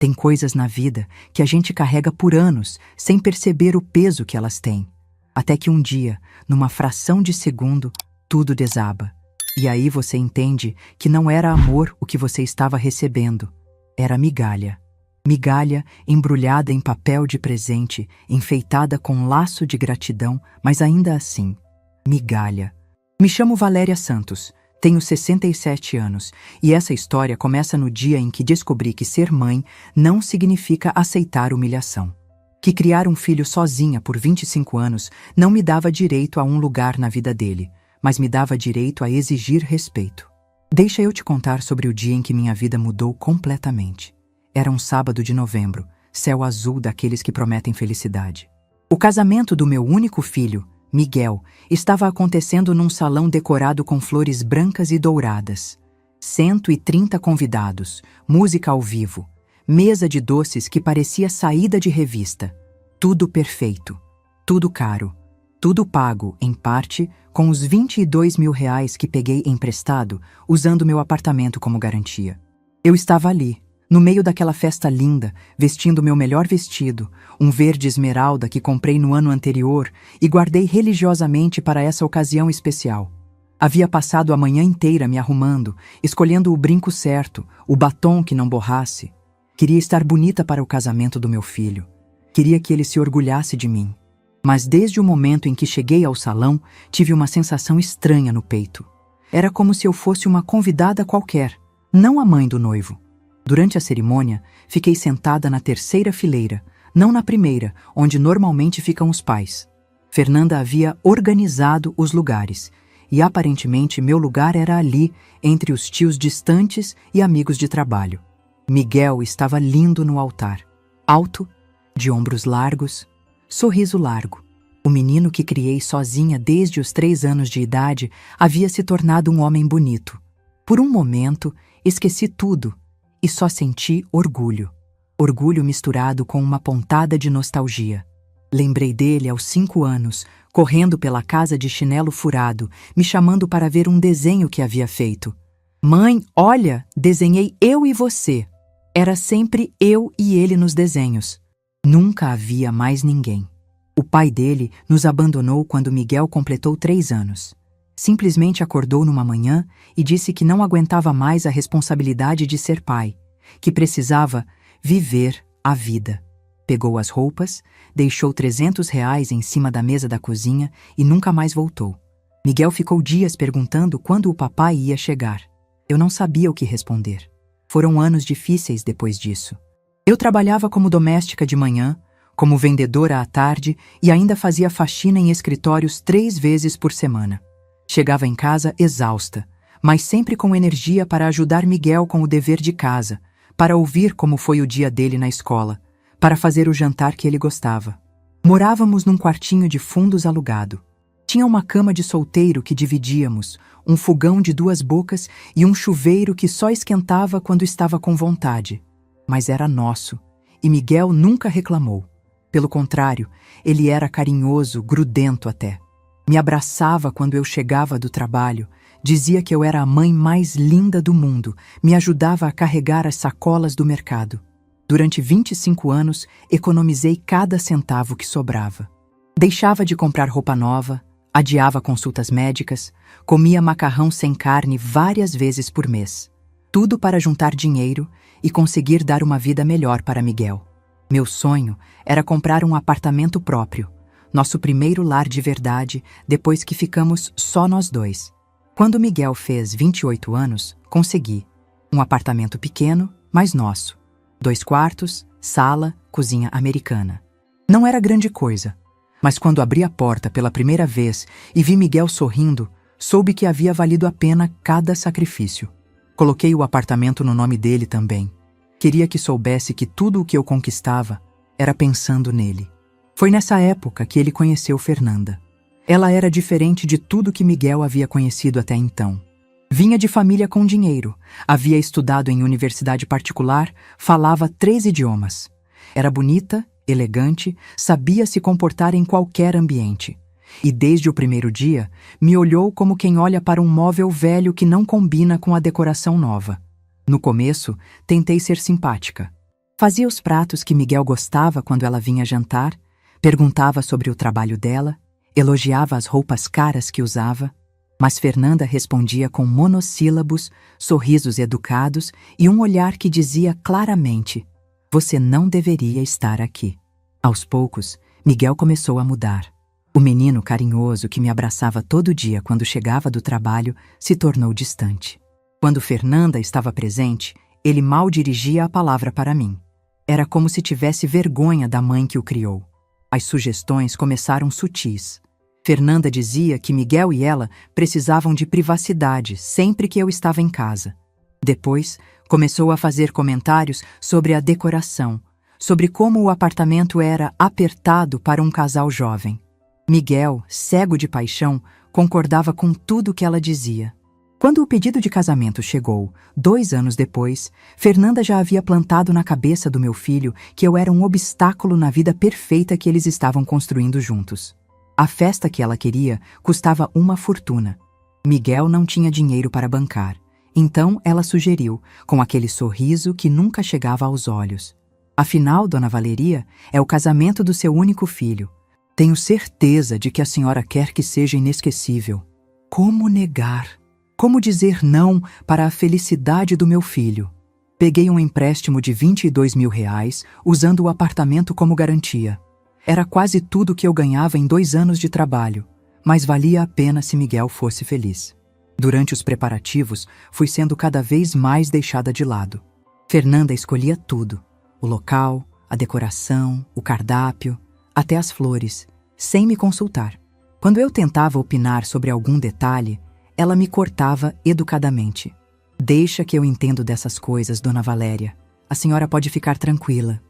Tem coisas na vida que a gente carrega por anos sem perceber o peso que elas têm. Até que um dia, numa fração de segundo, tudo desaba. E aí você entende que não era amor o que você estava recebendo. Era migalha. Migalha embrulhada em papel de presente, enfeitada com laço de gratidão, mas ainda assim, migalha. Me chamo Valéria Santos, tenho 67 anos e essa história começa no dia em que descobri que ser mãe não significa aceitar humilhação. Que criar um filho sozinha por 25 anos não me dava direito a um lugar na vida dele, mas me dava direito a exigir respeito. Deixa eu te contar sobre o dia em que minha vida mudou completamente. Era um sábado de novembro, céu azul daqueles que prometem felicidade. O casamento do meu único filho, Miguel, estava acontecendo num salão decorado com flores brancas e douradas. 130 convidados, música ao vivo, mesa de doces que parecia saída de revista. Tudo perfeito, tudo caro, tudo pago, em parte, com os R$22 mil que peguei emprestado, usando meu apartamento como garantia. Eu estava ali, no meio daquela festa linda, vestindo meu melhor vestido, um verde esmeralda que comprei no ano anterior e guardei religiosamente para essa ocasião especial. Havia passado a manhã inteira me arrumando, escolhendo o brinco certo, o batom que não borrasse. Queria estar bonita para o casamento do meu filho. Queria que ele se orgulhasse de mim. Mas desde o momento em que cheguei ao salão, tive uma sensação estranha no peito. Era como se eu fosse uma convidada qualquer, não a mãe do noivo. Durante a cerimônia, fiquei sentada na terceira fileira, não na primeira, onde normalmente ficam os pais. Fernanda havia organizado os lugares, e aparentemente meu lugar era ali, entre os tios distantes e amigos de trabalho. Miguel estava lindo no altar, alto, de ombros largos, sorriso largo. O menino que criei sozinha desde os 3 anos de idade havia se tornado um homem bonito. Por um momento, esqueci tudo e só senti orgulho. Orgulho misturado com uma pontada de nostalgia. Lembrei dele aos 5 anos, correndo pela casa de chinelo furado, me chamando para ver um desenho que havia feito. Mãe, olha, desenhei eu e você. Era sempre eu e ele nos desenhos. Nunca havia mais ninguém. O pai dele nos abandonou quando Miguel completou 3 anos. Simplesmente acordou numa manhã e disse que não aguentava mais a responsabilidade de ser pai, que precisava viver a vida. Pegou as roupas, deixou R$300 em cima da mesa da cozinha e nunca mais voltou. Miguel ficou dias perguntando quando o papai ia chegar. Eu não sabia o que responder. Foram anos difíceis depois disso. Eu trabalhava como doméstica de manhã, como vendedora à tarde e ainda fazia faxina em escritórios 3 vezes por semana. Chegava em casa exausta, mas sempre com energia para ajudar Miguel com o dever de casa, para ouvir como foi o dia dele na escola, para fazer o jantar que ele gostava. Morávamos num quartinho de fundos alugado. Tinha uma cama de solteiro que dividíamos, um fogão de 2 bocas e um chuveiro que só esquentava quando estava com vontade. Mas era nosso, e Miguel nunca reclamou. Pelo contrário, ele era carinhoso, grudento até. Me abraçava quando eu chegava do trabalho, dizia que eu era a mãe mais linda do mundo, me ajudava a carregar as sacolas do mercado. Durante 25 anos, economizei cada centavo que sobrava. Deixava de comprar roupa nova, adiava consultas médicas, comia macarrão sem carne várias vezes por mês. Tudo para juntar dinheiro e conseguir dar uma vida melhor para Miguel. Meu sonho era comprar um apartamento próprio, nosso primeiro lar de verdade, depois que ficamos só nós 2. Quando Miguel fez 28 anos, consegui. Um apartamento pequeno, mas nosso. 2 quartos, sala, cozinha americana. Não era grande coisa, mas quando abri a porta pela primeira vez e vi Miguel sorrindo, soube que havia valido a pena cada sacrifício. Coloquei o apartamento no nome dele também. Queria que soubesse que tudo o que eu conquistava era pensando nele. Foi nessa época que ele conheceu Fernanda. Ela era diferente de tudo que Miguel havia conhecido até então. Vinha de família com dinheiro, havia estudado em universidade particular, falava 3 idiomas. Era bonita, elegante, sabia se comportar em qualquer ambiente. E desde o primeiro dia, me olhou como quem olha para um móvel velho que não combina com a decoração nova. No começo, tentei ser simpática. Fazia os pratos que Miguel gostava quando ela vinha jantar, perguntava sobre o trabalho dela, elogiava as roupas caras que usava, mas Fernanda respondia com monossílabos, sorrisos educados e um olhar que dizia claramente: "Você não deveria estar aqui." Aos poucos, Miguel começou a mudar. O menino carinhoso que me abraçava todo dia quando chegava do trabalho se tornou distante. Quando Fernanda estava presente, ele mal dirigia a palavra para mim. Era como se tivesse vergonha da mãe que o criou. As sugestões começaram sutis. Fernanda dizia que Miguel e ela precisavam de privacidade sempre que eu estava em casa. Depois, começou a fazer comentários sobre a decoração, sobre como o apartamento era apertado para um casal jovem. Miguel, cego de paixão, concordava com tudo que ela dizia. Quando o pedido de casamento chegou, 2 anos depois, Fernanda já havia plantado na cabeça do meu filho que eu era um obstáculo na vida perfeita que eles estavam construindo juntos. A festa que ela queria custava uma fortuna. Miguel não tinha dinheiro para bancar, então ela sugeriu, com aquele sorriso que nunca chegava aos olhos: "Afinal, Dona Valeria, é o casamento do seu único filho. Tenho certeza de que a senhora quer que seja inesquecível. Como negar? Como dizer não para a felicidade do meu filho?" Peguei um empréstimo de R$22 mil, usando o apartamento como garantia. Era quase tudo que eu ganhava em 2 anos de trabalho, mas valia a pena se Miguel fosse feliz. Durante os preparativos, fui sendo cada vez mais deixada de lado. Fernanda escolhia tudo: o local, a decoração, o cardápio, até as flores, sem me consultar. Quando eu tentava opinar sobre algum detalhe, ela me cortava educadamente. "Deixa que eu entendo dessas coisas, Dona Valéria. A senhora pode ficar tranquila."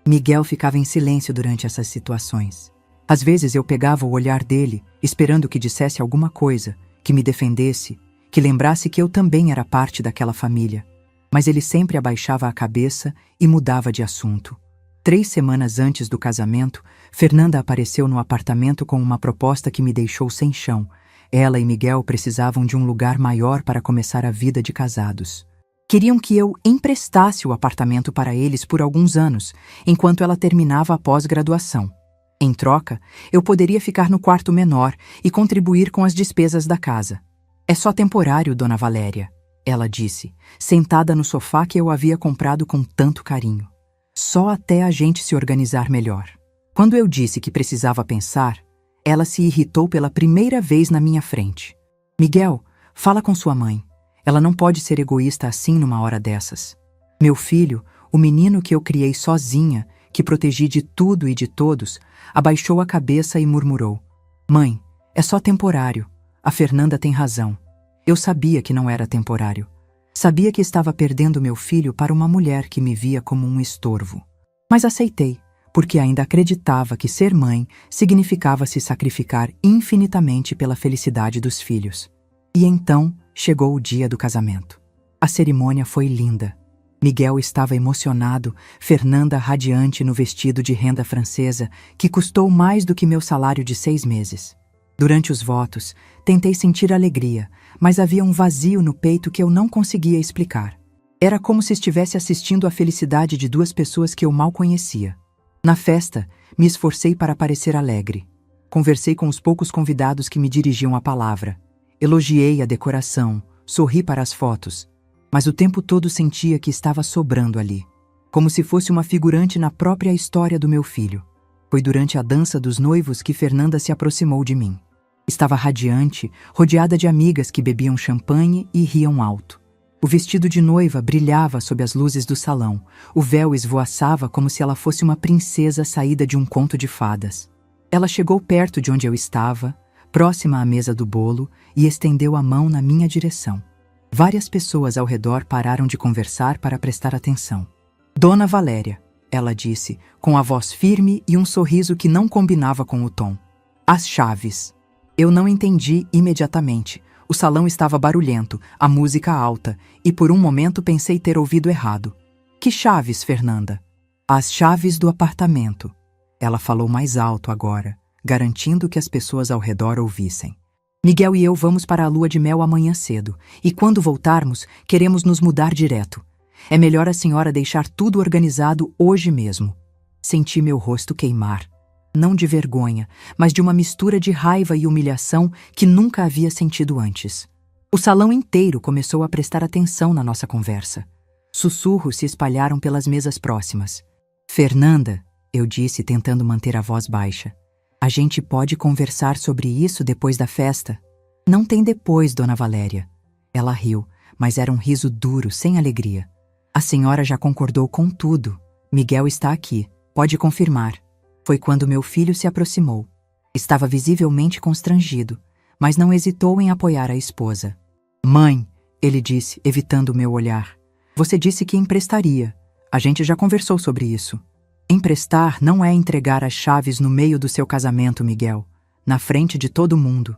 Miguel ficava em silêncio durante essas situações. Às vezes eu pegava o olhar dele, esperando que dissesse alguma coisa, que me defendesse, que lembrasse que eu também era parte daquela família. Mas ele sempre abaixava a cabeça e mudava de assunto. 3 semanas antes do casamento, Fernanda apareceu no apartamento com uma proposta que me deixou sem chão. Ela e Miguel precisavam de um lugar maior para começar a vida de casados. Queriam que eu emprestasse o apartamento para eles por alguns anos, enquanto ela terminava a pós-graduação. Em troca, eu poderia ficar no quarto menor e contribuir com as despesas da casa. "É só temporário, Dona Valéria," ela disse, sentada no sofá que eu havia comprado com tanto carinho. "Só até a gente se organizar melhor." Quando eu disse que precisava pensar, ela se irritou pela primeira vez na minha frente. "Miguel, fala com sua mãe. Ela não pode ser egoísta assim numa hora dessas." Meu filho, o menino que eu criei sozinha, que protegi de tudo e de todos, abaixou a cabeça e murmurou: "Mãe, é só temporário. A Fernanda tem razão. Eu sabia que não era temporário. Sabia que estava perdendo meu filho para uma mulher que me via como um estorvo. Mas aceitei, porque ainda acreditava que ser mãe significava se sacrificar infinitamente pela felicidade dos filhos." E então chegou o dia do casamento. A cerimônia foi linda. Miguel estava emocionado, Fernanda radiante no vestido de renda francesa, que custou mais do que meu salário de 6 meses. Durante os votos, tentei sentir alegria, mas havia um vazio no peito que eu não conseguia explicar. Era como se estivesse assistindo à felicidade de 2 pessoas que eu mal conhecia. Na festa, me esforcei para parecer alegre. Conversei com os poucos convidados que me dirigiam a palavra. Elogiei a decoração, sorri para as fotos, mas o tempo todo sentia que estava sobrando ali, como se fosse uma figurante na própria história do meu filho. Foi durante a dança dos noivos que Fernanda se aproximou de mim. Estava radiante, rodeada de amigas que bebiam champanhe e riam alto. O vestido de noiva brilhava sob as luzes do salão, o véu esvoaçava como se ela fosse uma princesa saída de um conto de fadas. Ela chegou perto de onde eu estava, próxima à mesa do bolo, e estendeu a mão na minha direção. Várias pessoas ao redor pararam de conversar para prestar atenção. "Dona Valéria," ela disse, com a voz firme e um sorriso que não combinava com o tom. "As chaves." Eu não entendi imediatamente. O salão estava barulhento, a música alta, e por um momento pensei ter ouvido errado. "Que chaves, Fernanda?" "As chaves do apartamento." Ela falou mais alto agora, garantindo que as pessoas ao redor ouvissem. "Miguel e eu vamos para a lua de mel amanhã cedo, e quando voltarmos, queremos nos mudar direto. É melhor a senhora deixar tudo organizado hoje mesmo. Senti meu rosto queimar. Não de vergonha, mas de uma mistura de raiva e humilhação que nunca havia sentido antes. O salão inteiro começou a prestar atenção na nossa conversa. Sussurros se espalharam pelas mesas próximas. Fernanda, eu disse tentando manter a voz baixa. A gente pode conversar sobre isso depois da festa? Não tem depois, Dona Valéria. Ela riu, mas era um riso duro, sem alegria. A senhora já concordou com tudo. Miguel está aqui. Pode confirmar. Foi quando meu filho se aproximou. Estava visivelmente constrangido, mas não hesitou em apoiar a esposa. Mãe, ele disse, evitando o meu olhar. Você disse que emprestaria. A gente já conversou sobre isso. Emprestar não é entregar as chaves no meio do seu casamento, Miguel, na frente de todo mundo.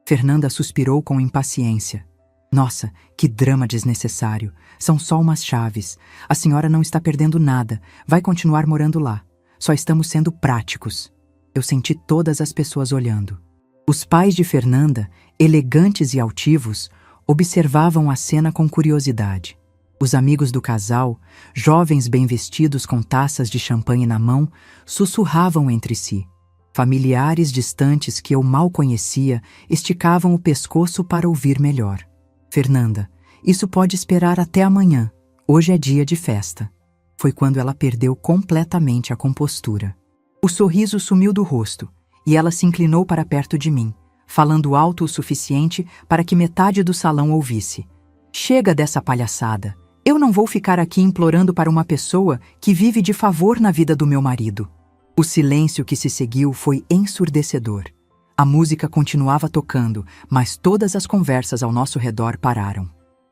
Fernanda suspirou com impaciência. Nossa, que drama desnecessário. São só umas chaves. A senhora não está perdendo nada. Vai continuar morando lá. Só estamos sendo práticos. Eu senti todas as pessoas olhando. Os pais de Fernanda, elegantes e altivos, observavam a cena com curiosidade. Os amigos do casal, jovens bem vestidos com taças de champanhe na mão, sussurravam entre si. Familiares distantes que eu mal conhecia esticavam o pescoço para ouvir melhor. Fernanda, isso pode esperar até amanhã. Hoje é dia de festa. Foi quando ela perdeu completamente a compostura. O sorriso sumiu do rosto e ela se inclinou para perto de mim, falando alto o suficiente para que metade do salão ouvisse. Chega dessa palhaçada. Eu não vou ficar aqui implorando para uma pessoa que vive de favor na vida do meu marido. O silêncio que se seguiu foi ensurdecedor. A música continuava tocando, mas todas as conversas ao nosso redor pararam.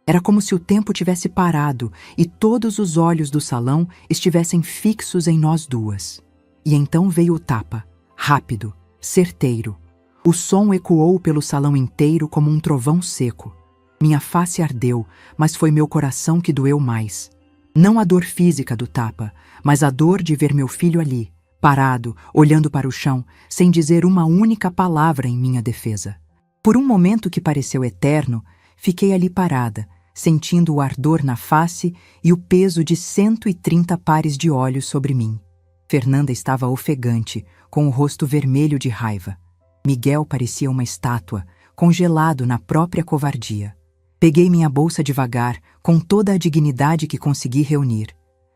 Era como se o tempo tivesse parado e todos os olhos do salão estivessem fixos em nós duas. E então veio o tapa, rápido, certeiro. O som ecoou pelo salão inteiro como um trovão seco. Minha face ardeu, mas foi meu coração que doeu mais. Não a dor física do tapa, mas a dor de ver meu filho ali, parado, olhando para o chão, sem dizer uma única palavra em minha defesa. Por um momento que pareceu eterno, fiquei ali parada, sentindo o ardor na face e o peso de 130 pares de olhos sobre mim. Fernanda estava ofegante, com o rosto vermelho de raiva. Miguel parecia uma estátua, congelado na própria covardia. Peguei minha bolsa devagar, com toda a dignidade que consegui reunir.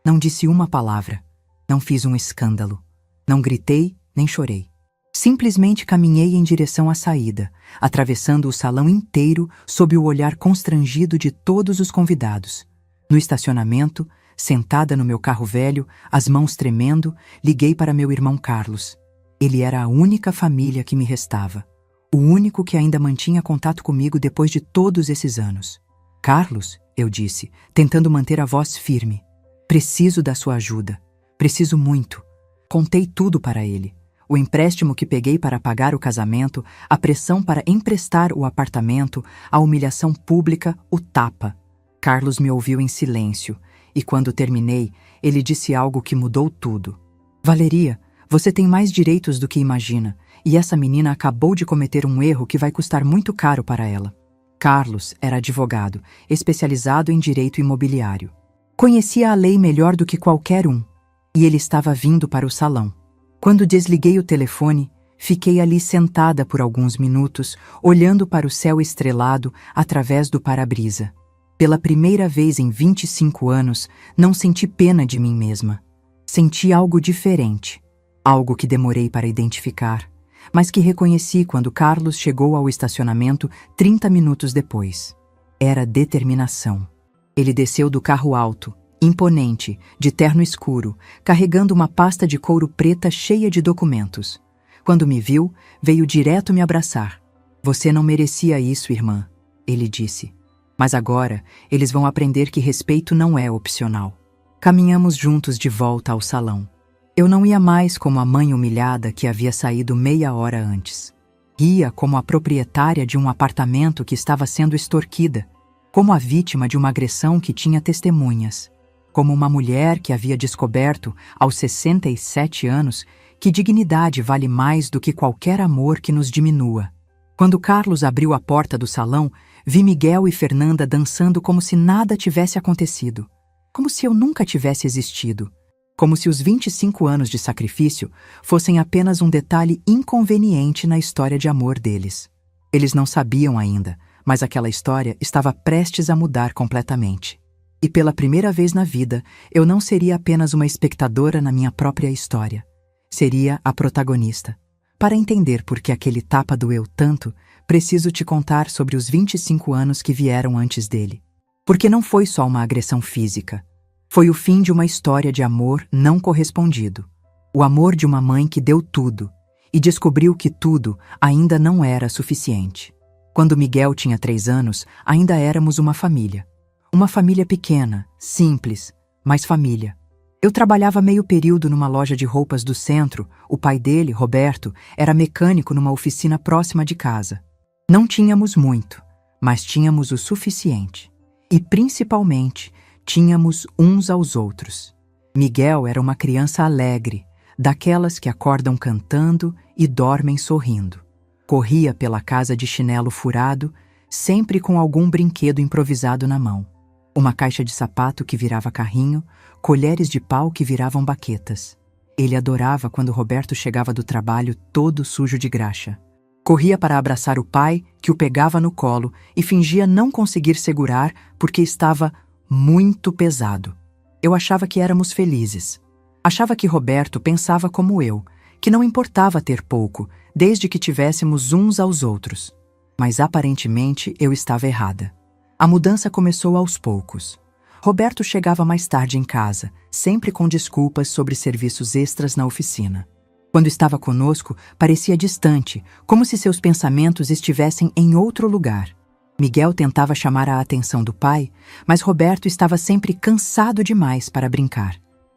Não disse uma palavra. Não fiz um escândalo. Não gritei, nem chorei. Simplesmente caminhei em direção à saída, atravessando o salão inteiro sob o olhar constrangido de todos os convidados. No estacionamento, sentada no meu carro velho, as mãos tremendo, liguei para meu irmão Carlos. Ele era a única família que me restava. O único que ainda mantinha contato comigo depois de todos esses anos. Carlos, eu disse, tentando manter a voz firme. Preciso da sua ajuda. Preciso muito. Contei tudo para ele. O empréstimo que peguei para pagar o casamento, a pressão para emprestar o apartamento, a humilhação pública, o tapa. Carlos me ouviu em silêncio, e quando terminei, ele disse algo que mudou tudo. Valeria, você tem mais direitos do que imagina. E essa menina acabou de cometer um erro que vai custar muito caro para ela. Carlos era advogado, especializado em direito imobiliário. Conhecia a lei melhor do que qualquer um, e ele estava vindo para o salão. Quando desliguei o telefone, fiquei ali sentada por alguns minutos, olhando para o céu estrelado através do para-brisa. Pela primeira vez em 25 anos, não senti pena de mim mesma. Senti algo diferente, algo que demorei para identificar, mas que reconheci quando Carlos chegou ao estacionamento 30 minutos depois. Era determinação. Ele desceu do carro alto, imponente, de terno escuro, carregando uma pasta de couro preta cheia de documentos. Quando me viu, veio direto me abraçar. Você não merecia isso, irmã, ele disse. Mas agora, eles vão aprender que respeito não é opcional. Caminhamos juntos de volta ao salão. Eu não ia mais como a mãe humilhada que havia saído meia hora antes. Ia como a proprietária de um apartamento que estava sendo extorquida, como a vítima de uma agressão que tinha testemunhas, como uma mulher que havia descoberto, aos 67 anos, que dignidade vale mais do que qualquer amor que nos diminua. Quando Carlos abriu a porta do salão, vi Miguel e Fernanda dançando como se nada tivesse acontecido. como se eu nunca tivesse existido, como se os 25 anos de sacrifício fossem apenas um detalhe inconveniente na história de amor deles. Eles não sabiam ainda, mas aquela história estava prestes a mudar completamente. E pela primeira vez na vida, eu não seria apenas uma espectadora na minha própria história. Seria a protagonista. Para entender por que aquele tapa doeu tanto, preciso te contar sobre os 25 anos que vieram antes dele. Porque não foi só uma agressão física. Foi o fim de uma história de amor não correspondido. O amor de uma mãe que deu tudo e descobriu que tudo ainda não era suficiente. Quando Miguel tinha 3 anos, ainda éramos uma família. Uma família pequena, simples, mas família. Eu trabalhava meio período numa loja de roupas do centro. O pai dele, Roberto, era mecânico numa oficina próxima de casa. Não tínhamos muito, mas tínhamos o suficiente. E, principalmente, tínhamos uns aos outros. Miguel era uma criança alegre, daquelas que acordam cantando e dormem sorrindo. Corria pela casa de chinelo furado, sempre com algum brinquedo improvisado na mão. Uma caixa de sapato que virava carrinho, colheres de pau que viravam baquetas. Ele adorava quando Roberto chegava do trabalho todo sujo de graxa. Corria para abraçar o pai, que o pegava no colo e fingia não conseguir segurar porque estava muito pesado. Eu achava que éramos felizes. Achava que Roberto pensava como eu, que não importava ter pouco, desde que tivéssemos uns aos outros. Mas aparentemente eu estava errada. A mudança começou aos poucos. Roberto chegava mais tarde em casa, sempre com desculpas sobre serviços extras na oficina. Quando estava conosco, parecia distante, como se seus pensamentos estivessem em outro lugar. Miguel tentava chamar a atenção do pai, mas Roberto estava sempre cansado demais para brincar.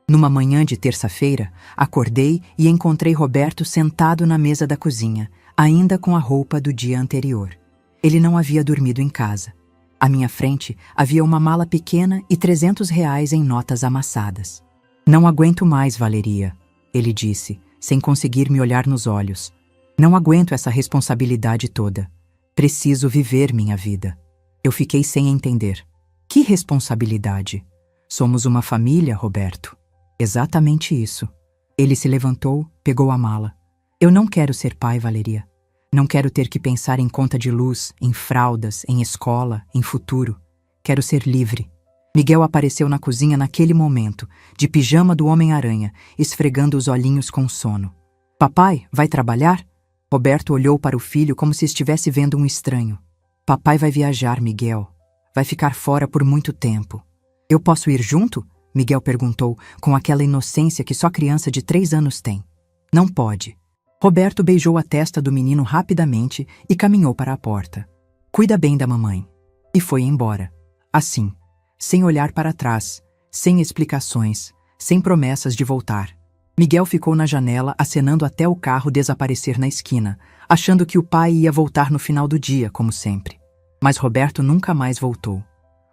Numa manhã de terça-feira, acordei e encontrei Roberto sentado na mesa da cozinha, ainda com a roupa do dia anterior. Ele não havia dormido em casa. À minha frente havia uma mala pequena e R$ 300 em notas amassadas. "Não aguento mais, Valeria", ele disse, sem conseguir me olhar nos olhos. "Não aguento essa responsabilidade toda. Preciso viver minha vida." Eu fiquei sem entender. "Que responsabilidade? Somos uma família, Roberto." "Exatamente isso." Ele se levantou, pegou a mala. "Eu não quero ser pai, Valeria. Não quero ter que pensar em conta de luz, em fraldas, em escola, em futuro. Quero ser livre." Miguel apareceu na cozinha naquele momento, de pijama do Homem-Aranha, esfregando os olhinhos com sono. "Papai, vai trabalhar?" Roberto olhou para o filho como se estivesse vendo um estranho. "Papai vai viajar, Miguel. Vai ficar fora por muito tempo." "Eu posso ir junto?" Miguel perguntou, com aquela inocência que só criança de 3 anos tem. "Não pode." Roberto beijou a testa do menino rapidamente e caminhou para a porta. "Cuida bem da mamãe." E foi embora. Assim, sem olhar para trás, sem explicações, sem promessas de voltar. Miguel ficou na janela acenando até o carro desaparecer na esquina, achando que o pai ia voltar no final do dia, como sempre. Mas Roberto nunca mais voltou.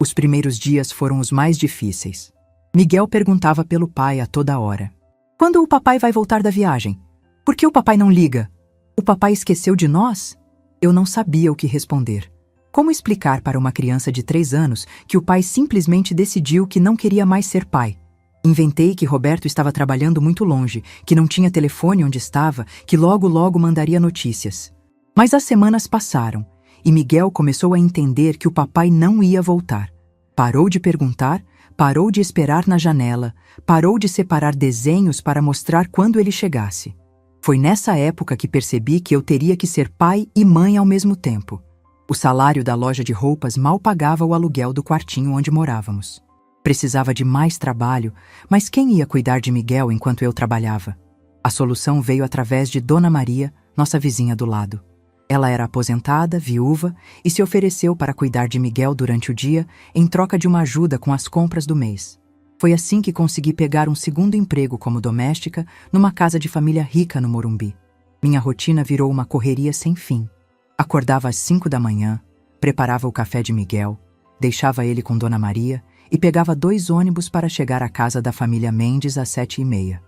Os primeiros dias foram os mais difíceis. Miguel perguntava pelo pai a toda hora. "Quando o papai vai voltar da viagem? Por que o papai não liga? O papai esqueceu de nós?" Eu não sabia o que responder. Como explicar para uma criança de 3 anos que o pai simplesmente decidiu que não queria mais ser pai? Inventei que Roberto estava trabalhando muito longe, que não tinha telefone onde estava, que logo mandaria notícias. Mas as semanas passaram e Miguel começou a entender que o papai não ia voltar. Parou de perguntar, parou de esperar na janela, parou de separar desenhos para mostrar quando ele chegasse. Foi nessa época que percebi que eu teria que ser pai e mãe ao mesmo tempo. O salário da loja de roupas mal pagava o aluguel do quartinho onde morávamos. Precisava de mais trabalho, mas quem ia cuidar de Miguel enquanto eu trabalhava? A solução veio através de Dona Maria, nossa vizinha do lado. Ela era aposentada, viúva, e se ofereceu para cuidar de Miguel durante o dia em troca de uma ajuda com as compras do mês. Foi assim que consegui pegar um segundo emprego como doméstica numa casa de família rica no Morumbi. Minha rotina virou uma correria sem fim. Acordava às 5 da manhã, preparava o café de Miguel, deixava ele com Dona Maria e pegava 2 ônibus para chegar à casa da família Mendes às 7h30.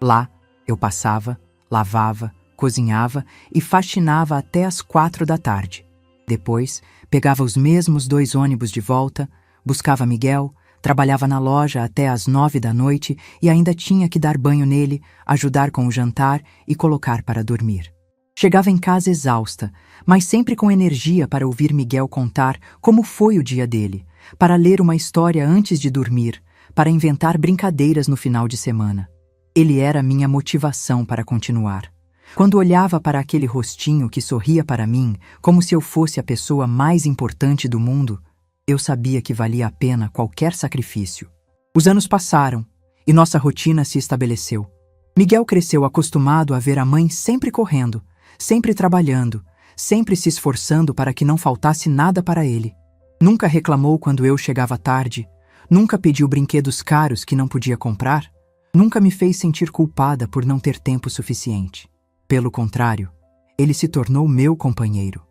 Lá, eu passava, lavava, cozinhava e faxinava até às 4 da tarde. Depois, pegava os mesmos 2 ônibus de volta, buscava Miguel, Trabalhava na loja até às 9 da noite e ainda tinha que dar banho nele, ajudar com o jantar e colocar para dormir. Chegava em casa exausta, mas sempre com energia para ouvir Miguel contar como foi o dia dele, para ler uma história antes de dormir, para inventar brincadeiras no final de semana. Ele era minha motivação para continuar. Quando olhava para aquele rostinho que sorria para mim, como se eu fosse a pessoa mais importante do mundo, eu sabia que valia a pena qualquer sacrifício. Os anos passaram e nossa rotina se estabeleceu. Miguel cresceu acostumado a ver a mãe sempre correndo, sempre trabalhando, sempre se esforçando para que não faltasse nada para ele. Nunca reclamou quando eu chegava tarde, nunca pediu brinquedos caros que não podia comprar, nunca me fez sentir culpada por não ter tempo suficiente. Pelo contrário, ele se tornou meu companheiro.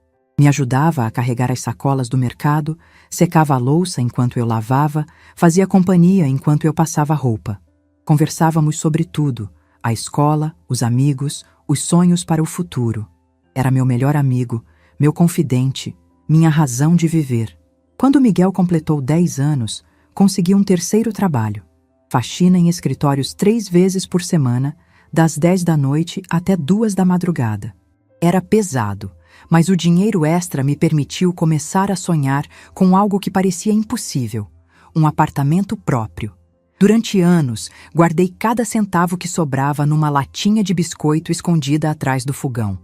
Me ajudava a carregar as sacolas do mercado, secava a louça enquanto eu lavava, fazia companhia enquanto eu passava roupa. Conversávamos sobre tudo, a escola, os amigos, os sonhos para o futuro. Era meu melhor amigo, meu confidente, minha razão de viver. Quando Miguel completou 10 anos, consegui um terceiro trabalho. Faxina em escritórios 3 vezes por semana, das 10 da noite até 2 da madrugada. Era pesado, mas o dinheiro extra me permitiu começar a sonhar com algo que parecia impossível: um apartamento próprio. Durante anos, guardei cada centavo que sobrava numa latinha de biscoito escondida atrás do fogão.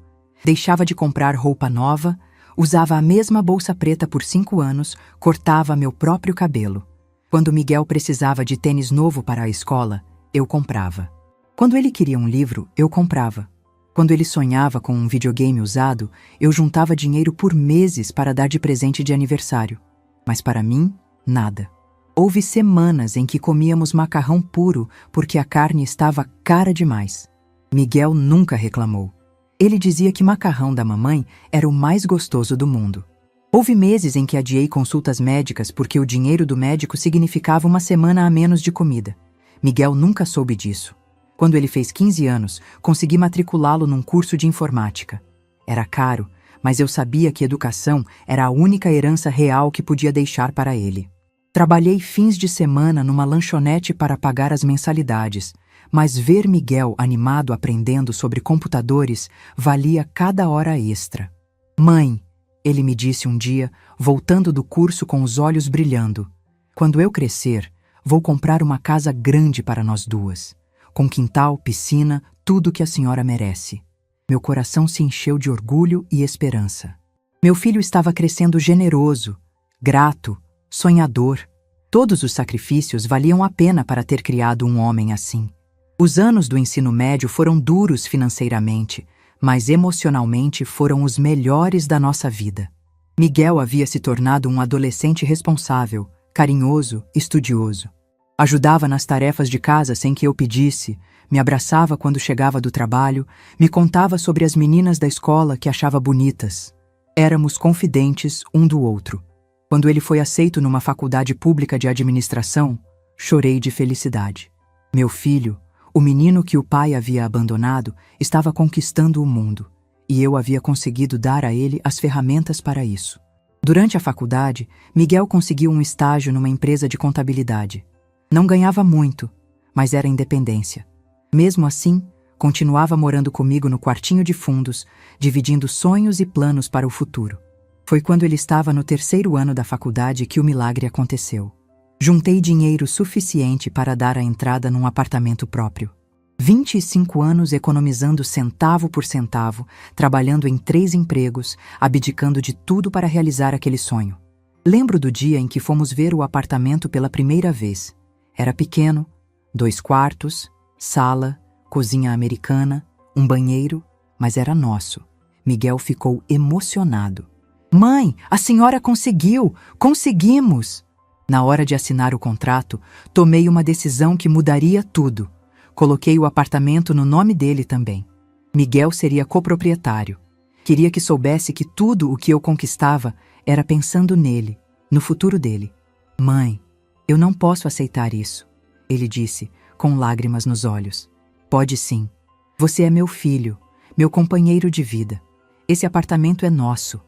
Deixava de comprar roupa nova, usava a mesma bolsa preta por 5 anos, cortava meu próprio cabelo. Quando Miguel precisava de tênis novo para a escola, eu comprava. Quando ele queria um livro, eu comprava. Quando ele sonhava com um videogame usado, eu juntava dinheiro por meses para dar de presente de aniversário. Mas para mim, nada. Houve semanas em que comíamos macarrão puro porque a carne estava cara demais. Miguel nunca reclamou. Ele dizia que macarrão da mamãe era o mais gostoso do mundo. Houve meses em que adiei consultas médicas porque o dinheiro do médico significava uma semana a menos de comida. Miguel nunca soube disso. Quando ele fez 15 anos, consegui matriculá-lo num curso de informática. Era caro, mas eu sabia que educação era a única herança real que podia deixar para ele. Trabalhei fins de semana numa lanchonete para pagar as mensalidades, mas ver Miguel animado aprendendo sobre computadores valia cada hora extra. "Mãe", ele me disse um dia, voltando do curso com os olhos brilhando, "quando eu crescer, vou comprar uma casa grande para nós duas. Com quintal, piscina, tudo que a senhora merece." Meu coração se encheu de orgulho e esperança. Meu filho estava crescendo generoso, grato, sonhador. Todos os sacrifícios valiam a pena para ter criado um homem assim. Os anos do ensino médio foram duros financeiramente, mas emocionalmente foram os melhores da nossa vida. Miguel havia se tornado um adolescente responsável, carinhoso, estudioso. Ajudava nas tarefas de casa sem que eu pedisse, me abraçava quando chegava do trabalho, me contava sobre as meninas da escola que achava bonitas. Éramos confidentes um do outro. Quando ele foi aceito numa faculdade pública de administração, chorei de felicidade. Meu filho, o menino que o pai havia abandonado, estava conquistando o mundo, e eu havia conseguido dar a ele as ferramentas para isso. Durante a faculdade, Miguel conseguiu um estágio numa empresa de contabilidade. Não ganhava muito, mas era independência. Mesmo assim, continuava morando comigo no quartinho de fundos, dividindo sonhos e planos para o futuro. Foi quando ele estava no 3º ano da faculdade que o milagre aconteceu. Juntei dinheiro suficiente para dar a entrada num apartamento próprio. 25 anos economizando centavo por centavo, trabalhando em 3 empregos, abdicando de tudo para realizar aquele sonho. Lembro do dia em que fomos ver o apartamento pela primeira vez. Era pequeno, 2 quartos, sala, cozinha americana, um banheiro, mas era nosso. Miguel ficou emocionado. "Mãe, a senhora conseguiu! Conseguimos!" Na hora de assinar o contrato, tomei uma decisão que mudaria tudo. Coloquei o apartamento no nome dele também. Miguel seria coproprietário. Queria que soubesse que tudo o que eu conquistava era pensando nele, no futuro dele. "Mãe, eu não posso aceitar isso", ele disse, com lágrimas nos olhos. "Pode sim. Você é meu filho, meu companheiro de vida. Esse apartamento é nosso."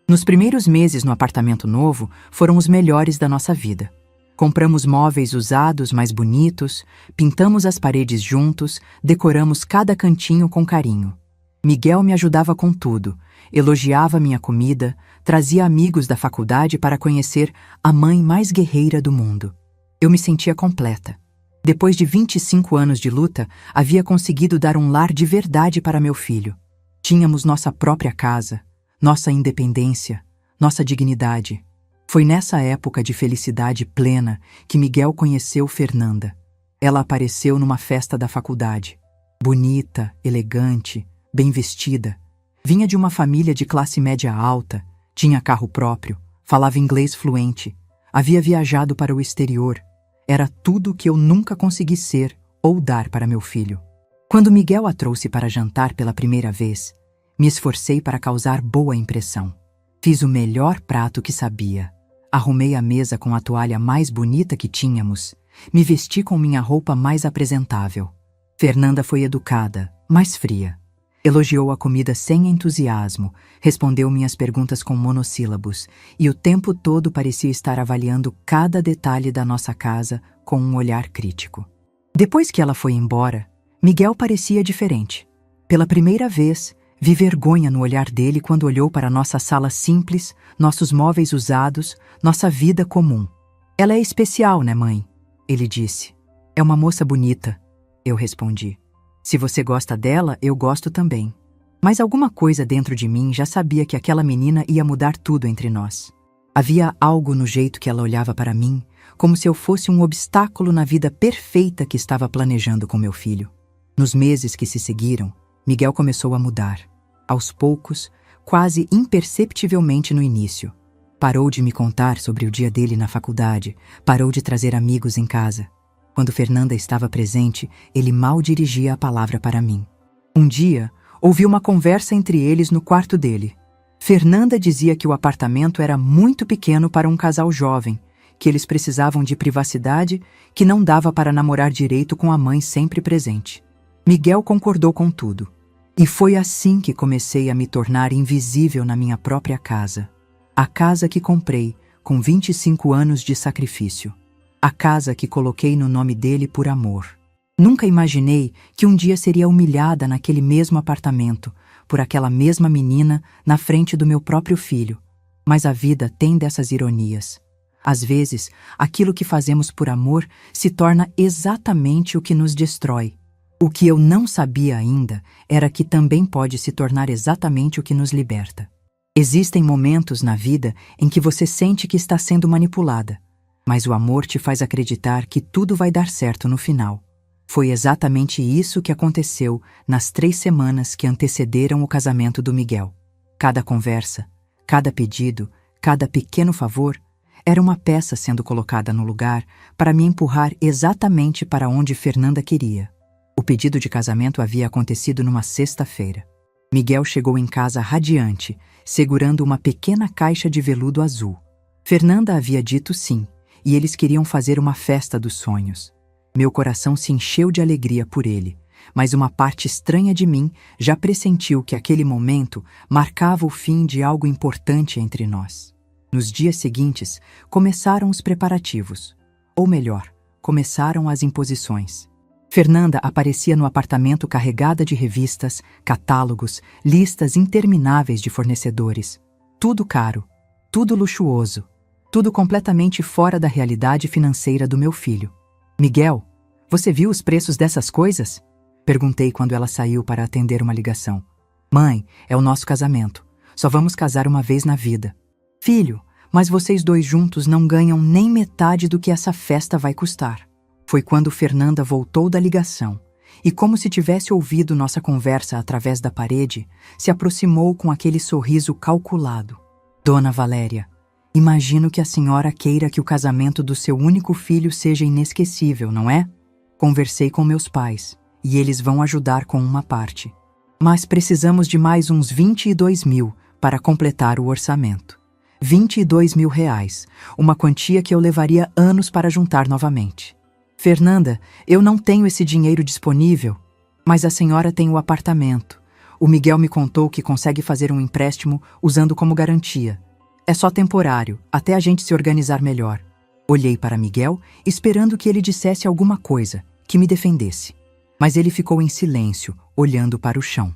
Nos primeiros meses no apartamento novo foram os melhores da nossa vida. Compramos móveis usados mais bonitos, pintamos as paredes juntos, decoramos cada cantinho com carinho. Miguel me ajudava com tudo, elogiava minha comida, trazia amigos da faculdade para conhecer a mãe mais guerreira do mundo. Eu me sentia completa. Depois de 25 anos de luta, havia conseguido dar um lar de verdade para meu filho. Tínhamos nossa própria casa, nossa independência, nossa dignidade. Foi nessa época de felicidade plena que Miguel conheceu Fernanda. Ela apareceu numa festa da faculdade. Bonita, elegante, bem vestida. Vinha de uma família de classe média alta, tinha carro próprio, falava inglês fluente, havia viajado para o exterior. Era tudo o que eu nunca consegui ser ou dar para meu filho. Quando Miguel a trouxe para jantar pela primeira vez, me esforcei para causar boa impressão. Fiz o melhor prato que sabia. Arrumei a mesa com a toalha mais bonita que tínhamos. Me vesti com minha roupa mais apresentável. Fernanda foi educada, mas fria. Elogiou a comida sem entusiasmo, respondeu minhas perguntas com monossílabos e o tempo todo parecia estar avaliando cada detalhe da nossa casa com um olhar crítico. Depois que ela foi embora, Miguel parecia diferente. Pela primeira vez, vi vergonha no olhar dele quando olhou para nossa sala simples, nossos móveis usados, nossa vida comum. Ela é especial, né, mãe? Ele disse. É uma moça bonita, eu respondi. Se você gosta dela, eu gosto também. Mas alguma coisa dentro de mim já sabia que aquela menina ia mudar tudo entre nós. Havia algo no jeito que ela olhava para mim, como se eu fosse um obstáculo na vida perfeita que estava planejando com meu filho. Nos meses que se seguiram, Miguel começou a mudar. Aos poucos, quase imperceptivelmente no início. Parou de me contar sobre o dia dele na faculdade, parou de trazer amigos em casa. Quando Fernanda estava presente, ele mal dirigia a palavra para mim. Um dia, ouvi uma conversa entre eles no quarto dele. Fernanda dizia que o apartamento era muito pequeno para um casal jovem, que eles precisavam de privacidade, que não dava para namorar direito com a mãe sempre presente. Miguel concordou com tudo. E foi assim que comecei a me tornar invisível na minha própria casa. A casa que comprei, com 25 anos de sacrifício. A casa que coloquei no nome dele por amor. Nunca imaginei que um dia seria humilhada naquele mesmo apartamento, por aquela mesma menina, na frente do meu próprio filho. Mas a vida tem dessas ironias. Às vezes, aquilo que fazemos por amor se torna exatamente o que nos destrói. O que eu não sabia ainda era que também pode se tornar exatamente o que nos liberta. Existem momentos na vida em que você sente que está sendo manipulada, mas o amor te faz acreditar que tudo vai dar certo no final. Foi exatamente isso que aconteceu nas 3 semanas que antecederam o casamento do Miguel. Cada conversa, cada pedido, cada pequeno favor era uma peça sendo colocada no lugar para me empurrar exatamente para onde Fernanda queria. O pedido de casamento havia acontecido numa sexta-feira. Miguel chegou em casa radiante, segurando uma pequena caixa de veludo azul. Fernanda havia dito sim, e eles queriam fazer uma festa dos sonhos. Meu coração se encheu de alegria por ele, mas uma parte estranha de mim já pressentiu que aquele momento marcava o fim de algo importante entre nós. Nos dias seguintes, começaram os preparativos. Ou melhor, começaram as imposições. Fernanda aparecia no apartamento carregada de revistas, catálogos, listas intermináveis de fornecedores. Tudo caro, tudo luxuoso, tudo completamente fora da realidade financeira do meu filho. Miguel, você viu os preços dessas coisas? Perguntei quando ela saiu para atender uma ligação. Mãe, é o nosso casamento. Só vamos casar uma vez na vida. Filho, mas vocês dois juntos não ganham nem metade do que essa festa vai custar. Foi quando Fernanda voltou da ligação e, como se tivesse ouvido nossa conversa através da parede, se aproximou com aquele sorriso calculado. Dona Valéria, imagino que a senhora queira que o casamento do seu único filho seja inesquecível, não é? Conversei com meus pais e eles vão ajudar com uma parte. Mas precisamos de mais uns 22 mil para completar o orçamento. 22 mil reais, uma quantia que eu levaria anos para juntar novamente. Fernanda, eu não tenho esse dinheiro disponível, mas a senhora tem o apartamento. O Miguel me contou que consegue fazer um empréstimo usando como garantia. É só temporário, até a gente se organizar melhor. Olhei para Miguel, esperando que ele dissesse alguma coisa, que me defendesse. Mas ele ficou em silêncio, olhando para o chão.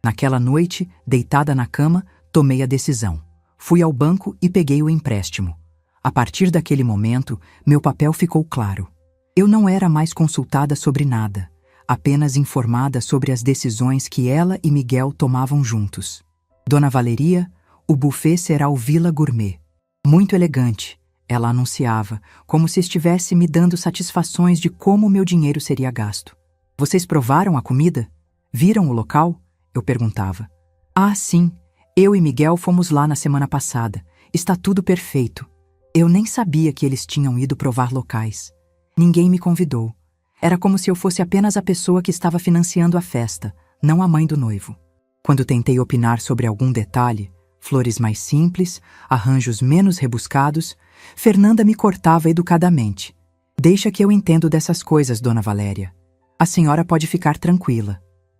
Naquela noite, deitada na cama, tomei a decisão. Fui ao banco e peguei o empréstimo. A partir daquele momento, meu papel ficou claro. Eu não era mais consultada sobre nada, apenas informada sobre as decisões que ela e Miguel tomavam juntos. Dona Valeria, o buffet será o Villa Gourmet. Muito elegante, ela anunciava, como se estivesse me dando satisfações de como meu dinheiro seria gasto. Vocês provaram a comida? Viram o local? Eu perguntava. Ah, sim. Eu e Miguel fomos lá na semana passada. Está tudo perfeito. Eu nem sabia que eles tinham ido provar locais. Ninguém me convidou. Era como se eu fosse apenas a pessoa que estava financiando a festa, não a mãe do noivo. Quando tentei opinar sobre algum detalhe, flores mais simples, arranjos menos rebuscados, Fernanda me cortava educadamente. Deixa que eu entendo dessas coisas, Dona Valéria. A senhora pode ficar tranquila.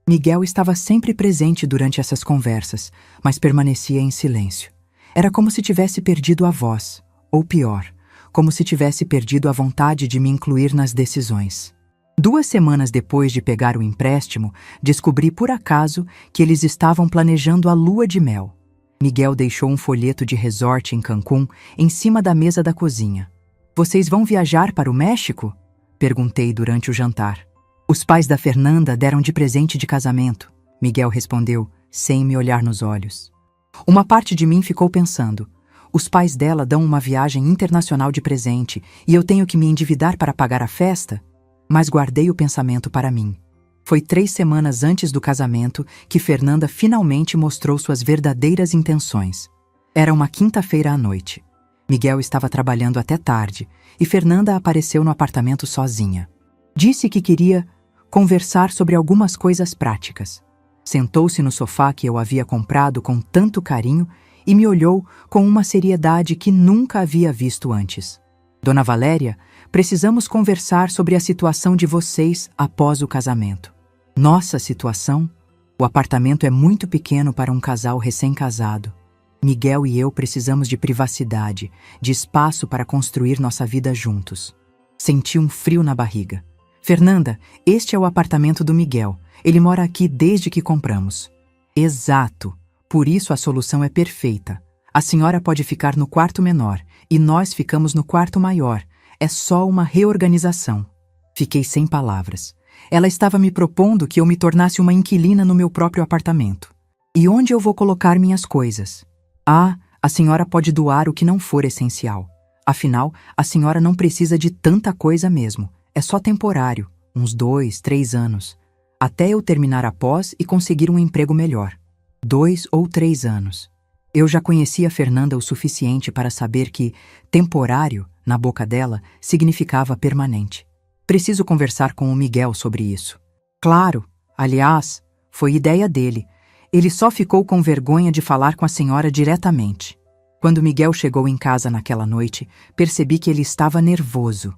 Miguel estava sempre presente durante essas conversas, mas permanecia em silêncio. Era como se tivesse perdido a voz, ou pior, como se tivesse perdido a vontade de me incluir nas decisões. 2 semanas depois de pegar o empréstimo, descobri por acaso que eles estavam planejando a lua de mel. Miguel deixou um folheto de resort em Cancún em cima da mesa da cozinha. Vocês vão viajar para o México? Perguntei durante o jantar. Os pais da Fernanda deram de presente de casamento, Miguel respondeu, sem me olhar nos olhos. Uma parte de mim ficou pensando, os pais dela dão uma viagem internacional de presente e eu tenho que me endividar para pagar a festa? Mas guardei o pensamento para mim. Foi 3 semanas antes do casamento que Fernanda finalmente mostrou suas verdadeiras intenções. Era uma quinta-feira à noite. Miguel estava trabalhando até tarde e Fernanda apareceu no apartamento sozinha. Disse que queria conversar sobre algumas coisas práticas. Sentou-se no sofá que eu havia comprado com tanto carinho e me olhou com uma seriedade que nunca havia visto antes. Dona Valéria, precisamos conversar sobre a situação de vocês após o casamento. Nossa situação? O apartamento é muito pequeno para um casal recém-casado. Miguel e eu precisamos de privacidade, de espaço para construir nossa vida juntos. Senti um frio na barriga. Fernanda, este é o apartamento do Miguel. Ele mora aqui desde que compramos. Exato. Por isso a solução é perfeita. A senhora pode ficar no quarto menor e nós ficamos no quarto maior. É só uma reorganização. Fiquei sem palavras. Ela estava me propondo que eu me tornasse uma inquilina no meu próprio apartamento. E onde eu vou colocar minhas coisas? Ah, a senhora pode doar o que não for essencial. Afinal, a senhora não precisa de tanta coisa mesmo. É só temporário, uns 2, 3 anos. Até eu terminar a pós e conseguir um emprego melhor. 2 ou 3 anos. Eu já conhecia a Fernanda o suficiente para saber que temporário, na boca dela, significava permanente. Preciso conversar com o Miguel sobre isso. Claro, aliás, foi ideia dele. Ele só ficou com vergonha de falar com a senhora diretamente. Quando Miguel chegou em casa naquela noite, percebi que ele estava nervoso.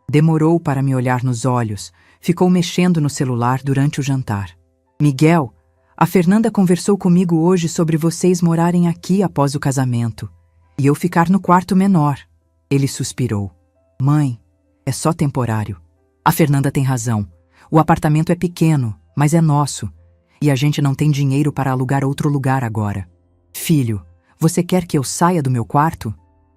Demorou para me olhar nos olhos, ficou mexendo no celular durante o jantar. Miguel, a Fernanda conversou comigo hoje sobre vocês morarem aqui após o casamento e eu ficar no quarto menor. Ele suspirou. Mãe, é só temporário. A Fernanda tem razão. O apartamento é pequeno, mas é nosso. E a gente não tem dinheiro para alugar outro lugar agora. Filho, você quer que eu saia do meu quarto?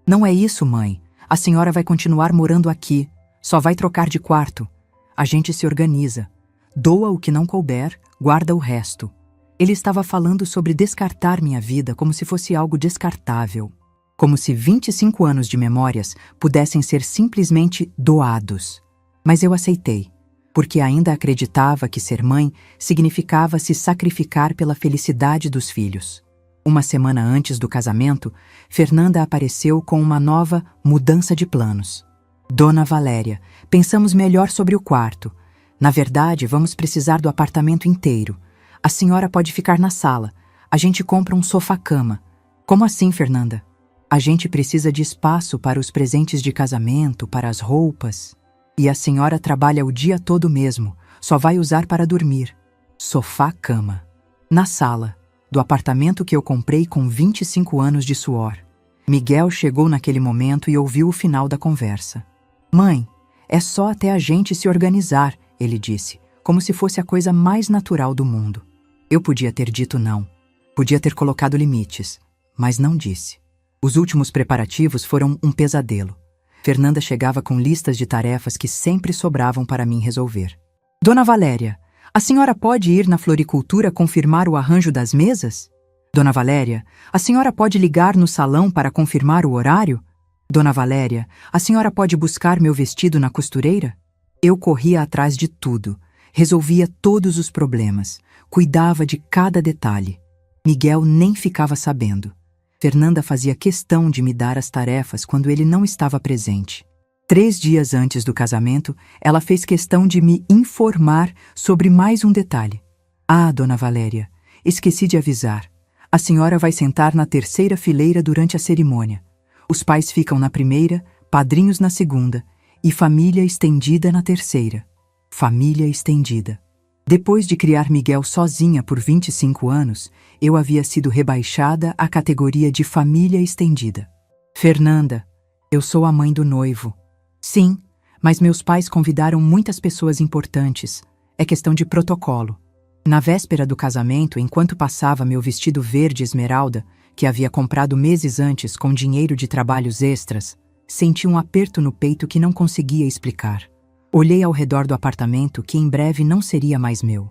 Não é isso, mãe. A senhora vai continuar morando aqui. Só vai trocar de quarto. A gente se organiza. Doa o que não couber, guarda o resto. Ele estava falando sobre descartar minha vida como se fosse algo descartável. Como se 25 anos de memórias pudessem ser simplesmente doados. Mas eu aceitei, porque ainda acreditava que ser mãe significava se sacrificar pela felicidade dos filhos. Uma semana antes do casamento, Fernanda apareceu com uma nova mudança de planos. Dona Valéria, pensamos melhor sobre o quarto. Na verdade, vamos precisar do apartamento inteiro. A senhora pode ficar na sala. A gente compra um sofá-cama. Como assim, Fernanda? A gente precisa de espaço para os presentes de casamento, para as roupas. E a senhora trabalha o dia todo mesmo, só vai usar para dormir. Sofá-cama. Na sala, do apartamento que eu comprei com 25 anos de suor. Miguel chegou naquele momento e ouviu o final da conversa. Mãe, é só até a gente se organizar, ele disse, como se fosse a coisa mais natural do mundo. Eu podia ter dito não. Podia ter colocado limites, mas não disse. Os últimos preparativos foram um pesadelo. Fernanda chegava com listas de tarefas que sempre sobravam para mim resolver. Dona Valéria, a senhora pode ir na floricultura confirmar o arranjo das mesas? Dona Valéria, a senhora pode ligar no salão para confirmar o horário? Dona Valéria, a senhora pode buscar meu vestido na costureira? Eu corria atrás de tudo, resolvia todos os problemas, cuidava de cada detalhe. Miguel nem ficava sabendo. Fernanda fazia questão de me dar as tarefas quando ele não estava presente. 3 dias antes do casamento, ela fez questão de me informar sobre mais um detalhe. Ah, Dona Valéria, esqueci de avisar. A senhora vai sentar na 3ª fileira durante a cerimônia. Os pais ficam na 1ª, padrinhos na 2ª e família estendida na 3ª. Família estendida. Depois de criar Miguel sozinha por 25 anos, eu havia sido rebaixada à categoria de família estendida. Fernanda, eu sou a mãe do noivo. Sim, mas meus pais convidaram muitas pessoas importantes. É questão de protocolo. Na véspera do casamento, enquanto passava meu vestido verde esmeralda, que havia comprado meses antes com dinheiro de trabalhos extras, senti um aperto no peito que não conseguia explicar. Olhei ao redor do apartamento que em breve não seria mais meu.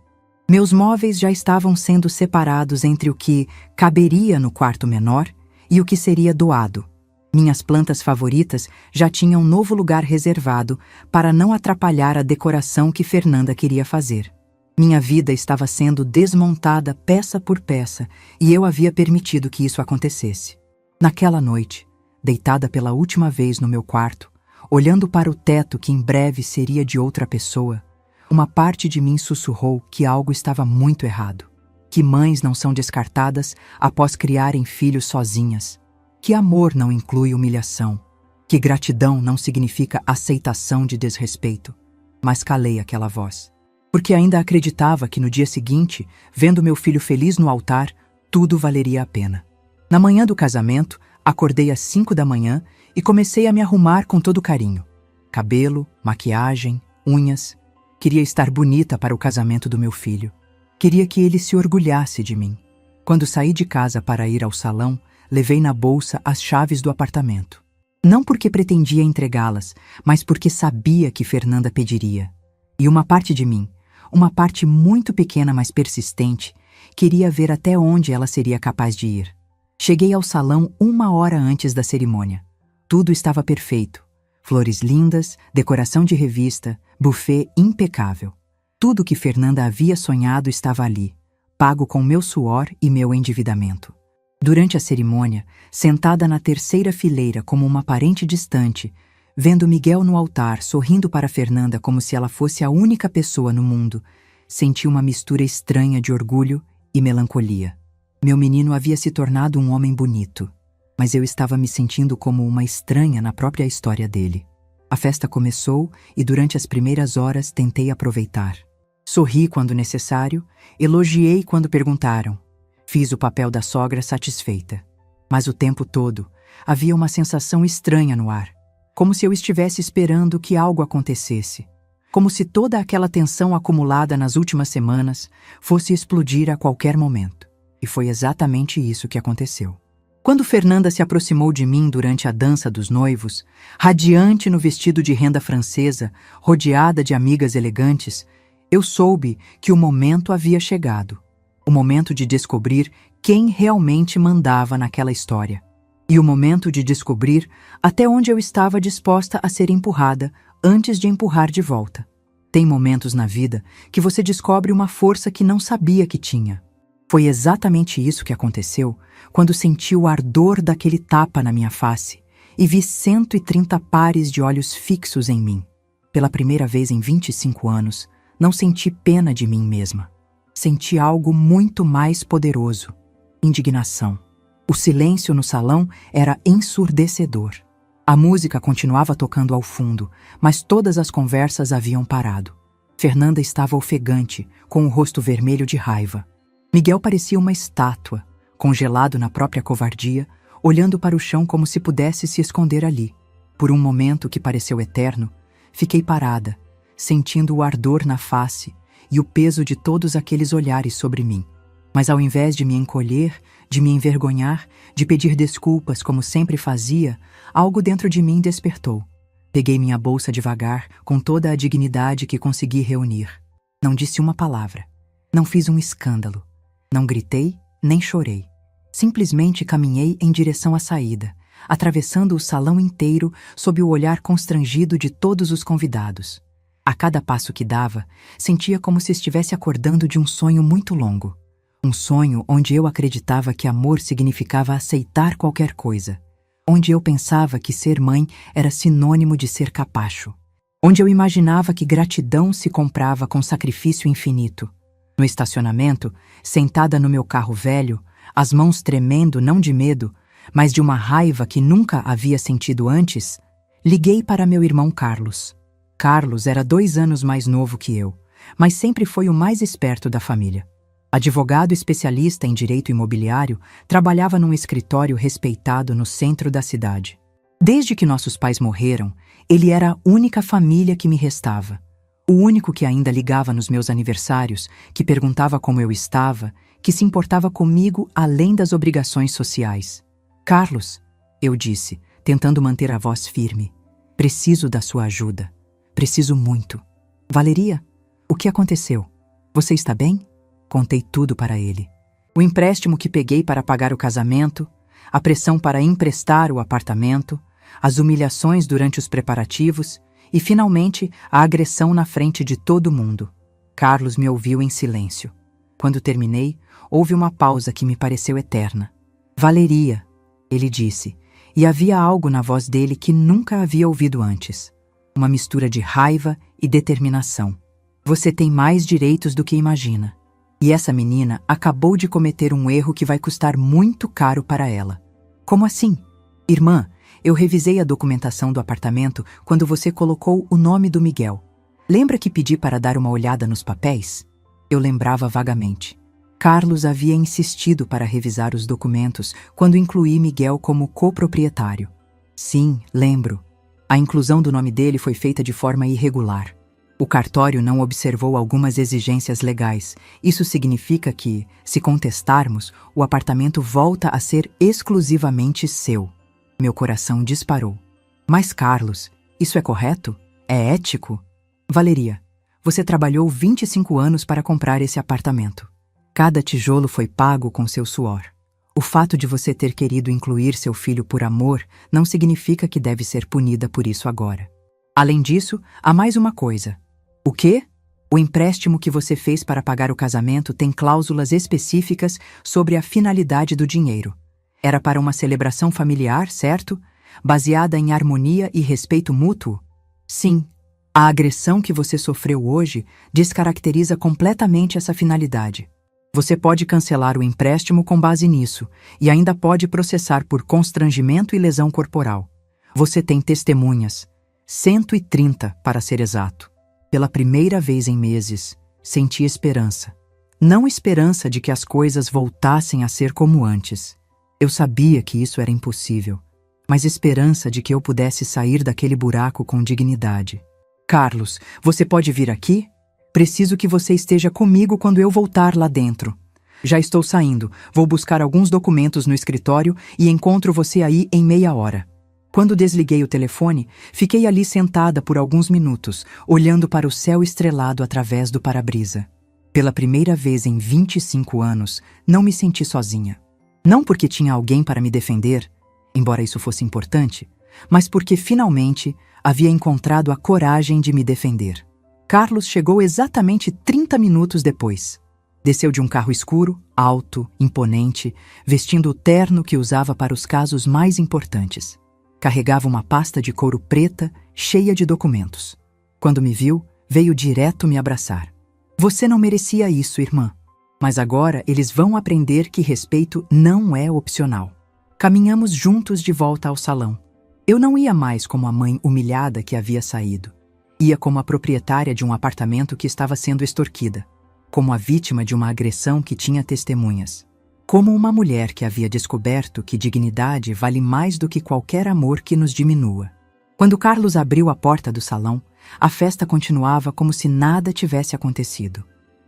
Meus móveis já estavam sendo separados entre o que caberia no quarto menor e o que seria doado. Minhas plantas favoritas já tinham um novo lugar reservado para não atrapalhar a decoração que Fernanda queria fazer. Minha vida estava sendo desmontada peça por peça e eu havia permitido que isso acontecesse. Naquela noite, deitada pela última vez no meu quarto, olhando para o teto que em breve seria de outra pessoa, uma parte de mim sussurrou que algo estava muito errado. Que mães não são descartadas após criarem filhos sozinhas. Que amor não inclui humilhação. Que gratidão não significa aceitação de desrespeito. Mas calei aquela voz. Porque ainda acreditava que no dia seguinte, vendo meu filho feliz no altar, tudo valeria a pena. Na manhã do casamento, acordei às 5 da manhã e comecei a me arrumar com todo carinho. Cabelo, maquiagem, unhas. Queria estar bonita para o casamento do meu filho. Queria que ele se orgulhasse de mim. Quando saí de casa para ir ao salão, levei na bolsa as chaves do apartamento. Não porque pretendia entregá-las, mas porque sabia que Fernanda pediria. E uma parte de mim, uma parte muito pequena mas persistente, queria ver até onde ela seria capaz de ir. Cheguei ao salão 1 hora antes da cerimônia. Tudo estava perfeito. Flores lindas, decoração de revista, buffet impecável. Tudo que Fernanda havia sonhado estava ali, pago com meu suor e meu endividamento. Durante a cerimônia, sentada na 3ª fileira como uma parente distante, vendo Miguel no altar sorrindo para Fernanda como se ela fosse a única pessoa no mundo, senti uma mistura estranha de orgulho e melancolia. Meu menino havia se tornado um homem bonito, mas eu estava me sentindo como uma estranha na própria história dele. A festa começou e durante as primeiras horas tentei aproveitar. Sorri quando necessário, elogiei quando perguntaram. Fiz o papel da sogra satisfeita. Mas o tempo todo havia uma sensação estranha no ar. Como se eu estivesse esperando que algo acontecesse. Como se toda aquela tensão acumulada nas últimas semanas fosse explodir a qualquer momento. E foi exatamente isso que aconteceu. Quando Fernanda se aproximou de mim durante a dança dos noivos, radiante no vestido de renda francesa, rodeada de amigas elegantes, eu soube que o momento havia chegado. O momento de descobrir quem realmente mandava naquela história. E o momento de descobrir até onde eu estava disposta a ser empurrada antes de empurrar de volta. Tem momentos na vida que você descobre uma força que não sabia que tinha. Foi exatamente isso que aconteceu quando senti o ardor daquele tapa na minha face e vi 130 pares de olhos fixos em mim. Pela primeira vez em 25 anos, não senti pena de mim mesma. Senti algo muito mais poderoso. Indignação. O silêncio no salão era ensurdecedor. A música continuava tocando ao fundo, mas todas as conversas haviam parado. Fernanda estava ofegante, com o rosto vermelho de raiva. Miguel parecia uma estátua, congelado na própria covardia, olhando para o chão como se pudesse se esconder ali. Por um momento que pareceu eterno, fiquei parada, sentindo o ardor na face e o peso de todos aqueles olhares sobre mim. Mas ao invés de me encolher, de me envergonhar, de pedir desculpas como sempre fazia, algo dentro de mim despertou. Peguei minha bolsa devagar, com toda a dignidade que consegui reunir. Não disse uma palavra. Não fiz um escândalo. Não gritei, nem chorei. Simplesmente caminhei em direção à saída, atravessando o salão inteiro sob o olhar constrangido de todos os convidados. A cada passo que dava, sentia como se estivesse acordando de um sonho muito longo. Um sonho onde eu acreditava que amor significava aceitar qualquer coisa. Onde eu pensava que ser mãe era sinônimo de ser capacho. Onde eu imaginava que gratidão se comprava com sacrifício infinito. No estacionamento, sentada no meu carro velho, as mãos tremendo não de medo, mas de uma raiva que nunca havia sentido antes, liguei para meu irmão Carlos. Carlos era 2 anos mais novo que eu, mas sempre foi o mais esperto da família. Advogado especialista em direito imobiliário, trabalhava num escritório respeitado no centro da cidade. Desde que nossos pais morreram, ele era a única família que me restava. O único que ainda ligava nos meus aniversários, que perguntava como eu estava, que se importava comigo além das obrigações sociais. Carlos, eu disse, tentando manter a voz firme, preciso da sua ajuda. Preciso muito. Valeria, o que aconteceu? Você está bem? Contei tudo para ele. O empréstimo que peguei para pagar o casamento, a pressão para emprestar o apartamento, as humilhações durante os preparativos e, finalmente, a agressão na frente de todo mundo. Carlos me ouviu em silêncio. Quando terminei, houve uma pausa que me pareceu eterna. Valeria, ele disse, e havia algo na voz dele que nunca havia ouvido antes. Uma mistura de raiva e determinação. Você tem mais direitos do que imagina. E essa menina acabou de cometer um erro que vai custar muito caro para ela. Como assim? Irmã, eu revisei a documentação do apartamento quando você colocou o nome do Miguel. Lembra que pedi para dar uma olhada nos papéis? Eu lembrava vagamente. Carlos havia insistido para revisar os documentos quando incluí Miguel como coproprietário. Sim, lembro. A inclusão do nome dele foi feita de forma irregular. O cartório não observou algumas exigências legais. Isso significa que, se contestarmos, o apartamento volta a ser exclusivamente seu. Meu coração disparou. Mas, Carlos, isso é correto? É ético? Valeria, você trabalhou 25 anos para comprar esse apartamento. Cada tijolo foi pago com seu suor. O fato de você ter querido incluir seu filho por amor não significa que deve ser punida por isso agora. Além disso, há mais uma coisa. O quê? O empréstimo que você fez para pagar o casamento tem cláusulas específicas sobre a finalidade do dinheiro. Era para uma celebração familiar, certo? Baseada em harmonia e respeito mútuo? Sim. A agressão que você sofreu hoje descaracteriza completamente essa finalidade. Você pode cancelar o empréstimo com base nisso e ainda pode processar por constrangimento e lesão corporal. Você tem testemunhas, 130 para ser exato. Pela primeira vez em meses, senti esperança. Não esperança de que as coisas voltassem a ser como antes. Eu sabia que isso era impossível, mas esperança de que eu pudesse sair daquele buraco com dignidade. Carlos, você pode vir aqui? Preciso que você esteja comigo quando eu voltar lá dentro. Já estou saindo, vou buscar alguns documentos no escritório e encontro você aí em meia hora. Quando desliguei o telefone, fiquei ali sentada por alguns minutos, olhando para o céu estrelado através do para-brisa. Pela primeira vez em 25 anos, não me senti sozinha. Não porque tinha alguém para me defender, embora isso fosse importante, mas porque finalmente havia encontrado a coragem de me defender. Carlos chegou exatamente 30 minutos depois. Desceu de um carro escuro, alto, imponente, vestindo o terno que usava para os casos mais importantes. Carregava uma pasta de couro preta, cheia de documentos. Quando me viu, veio direto me abraçar. Você não merecia isso, irmã. Mas agora eles vão aprender que respeito não é opcional. Caminhamos juntos de volta ao salão. Eu não ia mais como a mãe humilhada que havia saído. Ia como a proprietária de um apartamento que estava sendo extorquida. Como a vítima de uma agressão que tinha testemunhas. como uma mulher que havia descoberto que dignidade vale mais do que qualquer amor que nos diminua. Quando Carlos abriu a porta do salão, a festa continuava como se nada tivesse acontecido.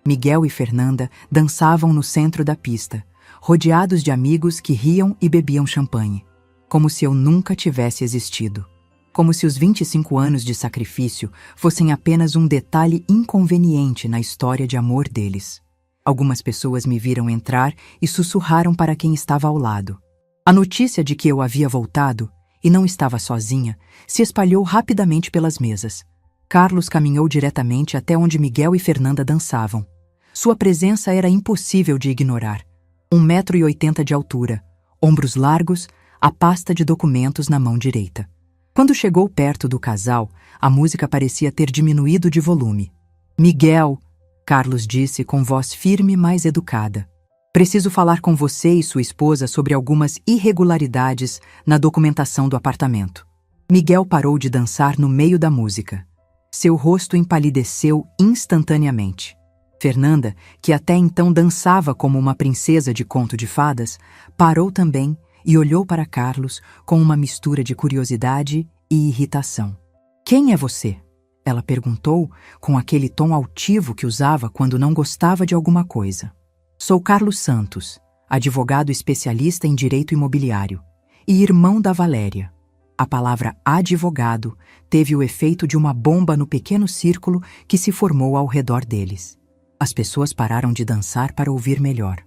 Miguel e Fernanda dançavam no centro da pista, rodeados de amigos que riam e bebiam champanhe, como se eu nunca tivesse existido. Como se os 25 anos de sacrifício fossem apenas um detalhe inconveniente na história de amor deles. Algumas pessoas me viram entrar e sussurraram para quem estava ao lado. A notícia de que eu havia voltado, e não estava sozinha, se espalhou rapidamente pelas mesas. Carlos caminhou diretamente até onde Miguel e Fernanda dançavam. Sua presença era impossível de ignorar. 1,80 m de altura, ombros largos, a pasta de documentos na mão direita. Quando chegou perto do casal, a música parecia ter diminuído de volume. "Miguel", Carlos disse com voz firme, mas educada. "Preciso falar com você e sua esposa sobre algumas irregularidades na documentação do apartamento." Miguel parou de dançar no meio da música. Seu rosto empalideceu instantaneamente. Fernanda, que até então dançava como uma princesa de conto de fadas, parou também e olhou para Carlos com uma mistura de curiosidade e irritação. "Quem é você?" ela perguntou com aquele tom altivo que usava quando não gostava de alguma coisa. "Sou Carlos Santos, advogado especialista em direito imobiliário e irmão da Valéria." A palavra advogado teve o efeito de uma bomba no pequeno círculo que se formou ao redor deles. As pessoas pararam de dançar para ouvir melhor.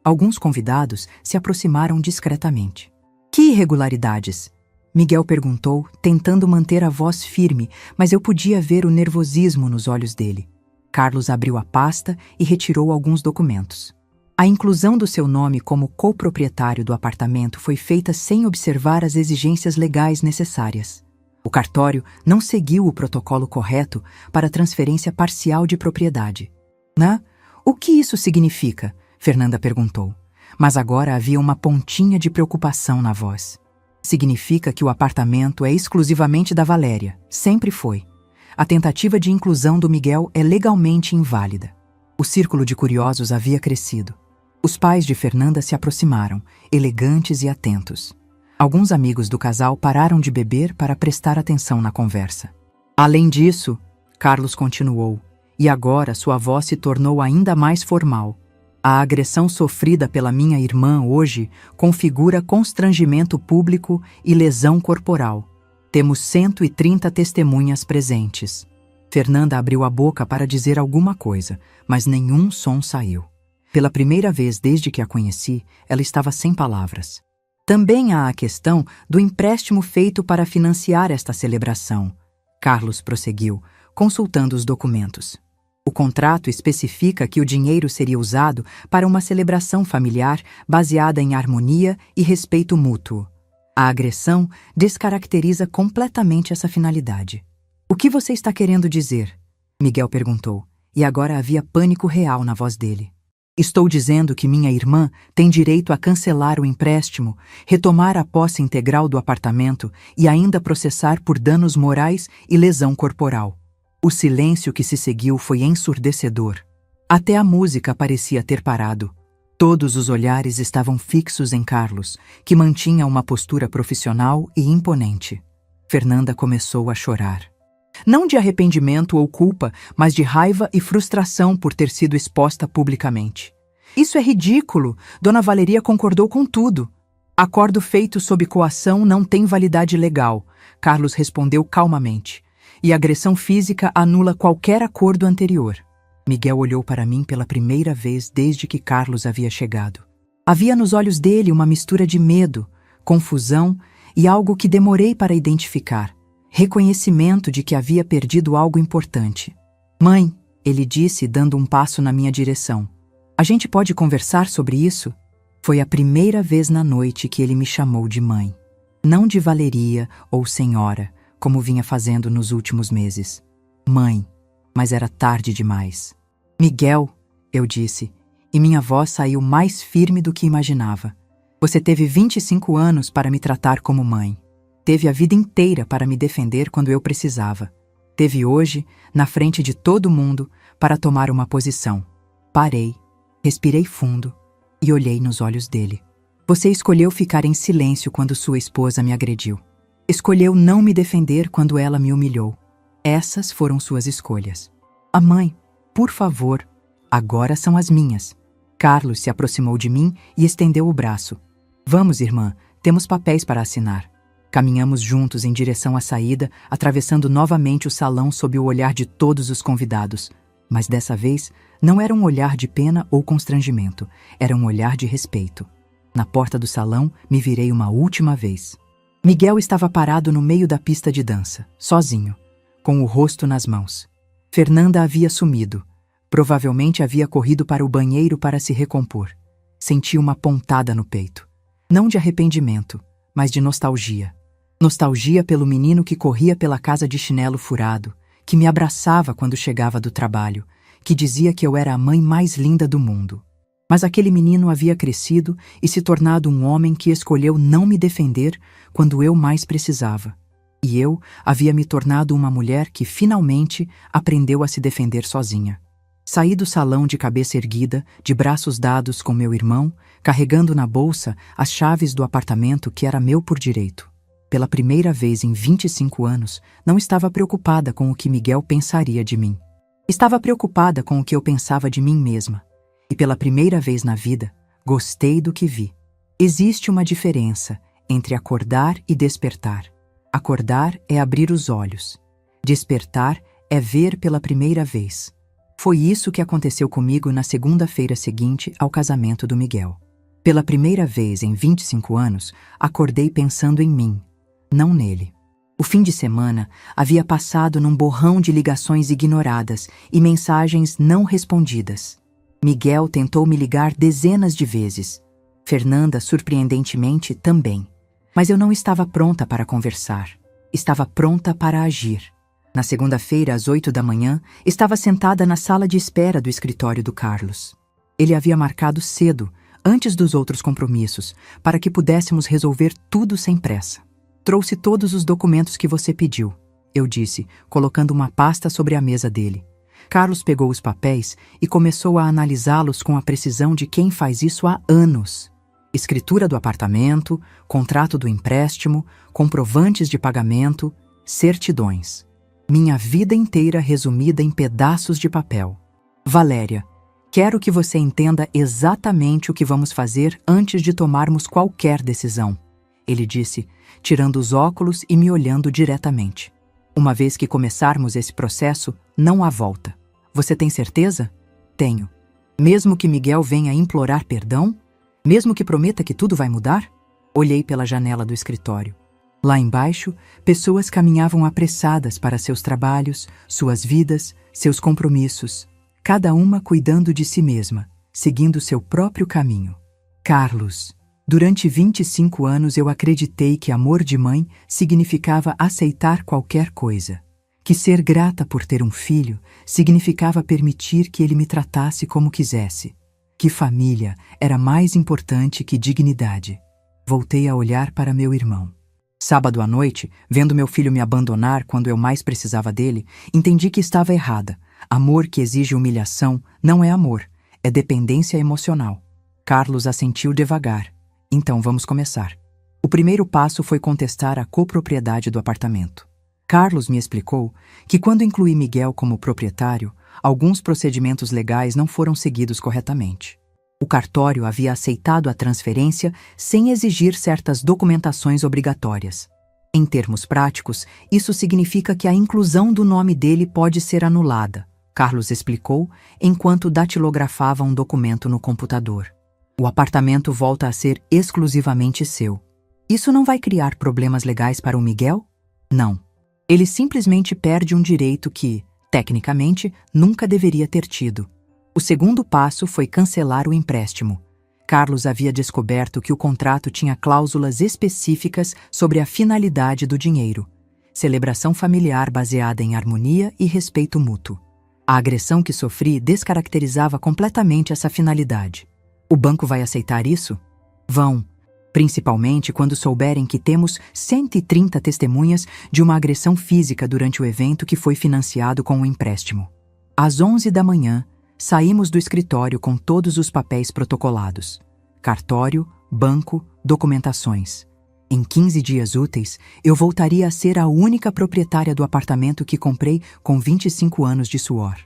Alguns convidados se aproximaram discretamente. "Que irregularidades?" Miguel perguntou, tentando manter a voz firme, mas eu podia ver o nervosismo nos olhos dele. Carlos abriu a pasta e retirou alguns documentos. A inclusão do seu nome como coproprietário do apartamento foi feita sem observar as exigências legais necessárias. O cartório não seguiu o protocolo correto para transferência parcial de propriedade. O que isso significa?" Fernanda perguntou, mas agora havia uma pontinha de preocupação na voz. "Significa que o apartamento é exclusivamente da Valéria, sempre foi. A tentativa de inclusão do Miguel é legalmente inválida." O círculo de curiosos havia crescido. Os pais de Fernanda se aproximaram, elegantes e atentos. Alguns amigos do casal pararam de beber para prestar atenção na conversa. "Além disso", Carlos continuou, e agora sua voz se tornou ainda mais formal, "a agressão sofrida pela minha irmã hoje configura constrangimento público e lesão corporal. Temos 130 testemunhas presentes." Fernanda abriu a boca para dizer alguma coisa, mas nenhum som saiu. Pela primeira vez desde que a conheci, ela estava sem palavras. "Também há a questão do empréstimo feito para financiar esta celebração", Carlos prosseguiu, consultando os documentos. "O contrato especifica que o dinheiro seria usado para uma celebração familiar baseada em harmonia e respeito mútuo. A agressão descaracteriza completamente essa finalidade." "O que você está querendo dizer?" Miguel perguntou, e agora havia pânico real na voz dele. "Estou dizendo que minha irmã tem direito a cancelar o empréstimo, retomar a posse integral do apartamento e ainda processar por danos morais e lesão corporal." O silêncio que se seguiu foi ensurdecedor. Até a música parecia ter parado. Todos os olhares estavam fixos em Carlos, que mantinha uma postura profissional e imponente. Fernanda começou a chorar. Não de arrependimento ou culpa, mas de raiva e frustração por ter sido exposta publicamente. "Isso é ridículo. Dona Valeria concordou com tudo." "Acordo feito sob coação não tem validade legal", Carlos respondeu calmamente. "E agressão física anula qualquer acordo anterior." Miguel olhou para mim pela primeira vez desde que Carlos havia chegado. Havia nos olhos dele uma mistura de medo, confusão e algo que demorei para identificar. Reconhecimento de que havia perdido algo importante. "Mãe", ele disse, dando um passo na minha direção. "A gente pode conversar sobre isso?" Foi a primeira vez na noite que ele me chamou de mãe. Não de Valeria ou senhora, como vinha fazendo nos últimos meses. Mãe, mas era tarde demais. "Miguel", eu disse, e minha voz saiu mais firme do que imaginava. "Você teve 25 anos para me tratar como mãe. Teve a vida inteira para me defender quando eu precisava. Teve hoje, na frente de todo mundo, para tomar uma posição." Parei, respirei fundo e olhei nos olhos dele. Você escolheu ficar em silêncio quando sua esposa me agrediu. Escolheu não me defender quando ela me humilhou. Essas foram suas escolhas. A mãe, por favor, agora são as minhas. Carlos se aproximou de mim e estendeu o braço. Vamos, irmã, temos papéis para assinar. Caminhamos juntos em direção à saída, atravessando novamente o salão sob o olhar de todos os convidados. Mas dessa vez, não era um olhar de pena ou constrangimento, era um olhar de respeito. Na porta do salão, me virei uma última vez. Miguel estava parado no meio da pista de dança, sozinho, com o rosto nas mãos. Fernanda havia sumido. Provavelmente havia corrido para o banheiro para se recompor. Senti uma pontada no peito. Não de arrependimento, mas de nostalgia. Nostalgia pelo menino que corria pela casa de chinelo furado, que me abraçava quando chegava do trabalho, que dizia que eu era a mãe mais linda do mundo. Mas aquele menino havia crescido e se tornado um homem que escolheu não me defender quando eu mais precisava. E eu havia me tornado uma mulher que finalmente aprendeu a se defender sozinha. Saí do salão de cabeça erguida, de braços dados com meu irmão, carregando na bolsa as chaves do apartamento que era meu por direito. Pela primeira vez em 25 anos, não estava preocupada com o que Miguel pensaria de mim. Estava preocupada com o que eu pensava de mim mesma. E pela primeira vez na vida, gostei do que vi. Existe uma diferença entre acordar e despertar. Acordar é abrir os olhos. Despertar é ver pela primeira vez. Foi isso que aconteceu comigo na segunda-feira seguinte ao casamento do Miguel. Pela primeira vez em 25 anos, acordei pensando em mim, não nele. O fim de semana havia passado num borrão de ligações ignoradas e mensagens não respondidas. Miguel tentou me ligar dezenas de vezes. Fernanda, surpreendentemente, também. Mas eu não estava pronta para conversar. Estava pronta para agir. Na segunda-feira, às 8 da manhã, estava sentada na sala de espera do escritório do Carlos. Ele havia marcado cedo, antes dos outros compromissos, para que pudéssemos resolver tudo sem pressa. Trouxe todos os documentos que você pediu, eu disse, colocando uma pasta sobre a mesa dele. Carlos pegou os papéis e começou a analisá-los com a precisão de quem faz isso há anos. Escritura do apartamento, contrato do empréstimo, comprovantes de pagamento, certidões. Minha vida inteira resumida em pedaços de papel. Valéria, quero que você entenda exatamente o que vamos fazer antes de tomarmos qualquer decisão, ele disse, tirando os óculos e me olhando diretamente. Uma vez que começarmos esse processo, não há volta. Você tem certeza? Tenho. Mesmo que Miguel venha implorar perdão? Mesmo que prometa que tudo vai mudar? Olhei pela janela do escritório. Lá embaixo, pessoas caminhavam apressadas para seus trabalhos, suas vidas, seus compromissos, cada uma cuidando de si mesma, seguindo seu próprio caminho. Carlos. Durante 25 anos eu acreditei que amor de mãe significava aceitar qualquer coisa. Que ser grata por ter um filho significava permitir que ele me tratasse como quisesse. Que família era mais importante que dignidade. Voltei a olhar para meu irmão. Sábado à noite, vendo meu filho me abandonar quando eu mais precisava dele, entendi que estava errada. Amor que exige humilhação não é amor, é dependência emocional. Carlos assentiu devagar. Então vamos começar. O primeiro passo foi contestar a copropriedade do apartamento. Carlos me explicou que quando incluí Miguel como proprietário, alguns procedimentos legais não foram seguidos corretamente. O cartório havia aceitado a transferência sem exigir certas documentações obrigatórias. Em termos práticos, isso significa que a inclusão do nome dele pode ser anulada, Carlos explicou enquanto datilografava um documento no computador. O apartamento volta a ser exclusivamente seu. Isso não vai criar problemas legais para o Miguel? Não. Ele simplesmente perde um direito que, tecnicamente, nunca deveria ter tido. O segundo passo foi cancelar o empréstimo. Carlos havia descoberto que o contrato tinha cláusulas específicas sobre a finalidade do dinheiro. Celebração familiar baseada em harmonia e respeito mútuo. A agressão que sofri descaracterizava completamente essa finalidade. O banco vai aceitar isso? Vão. Principalmente quando souberem que temos 130 testemunhas de uma agressão física durante o evento que foi financiado com o empréstimo. Às 11 da manhã, saímos do escritório com todos os papéis protocolados. cartório, banco, documentações. Em 15 dias úteis, eu voltaria a ser a única proprietária do apartamento que comprei com 25 anos de suor.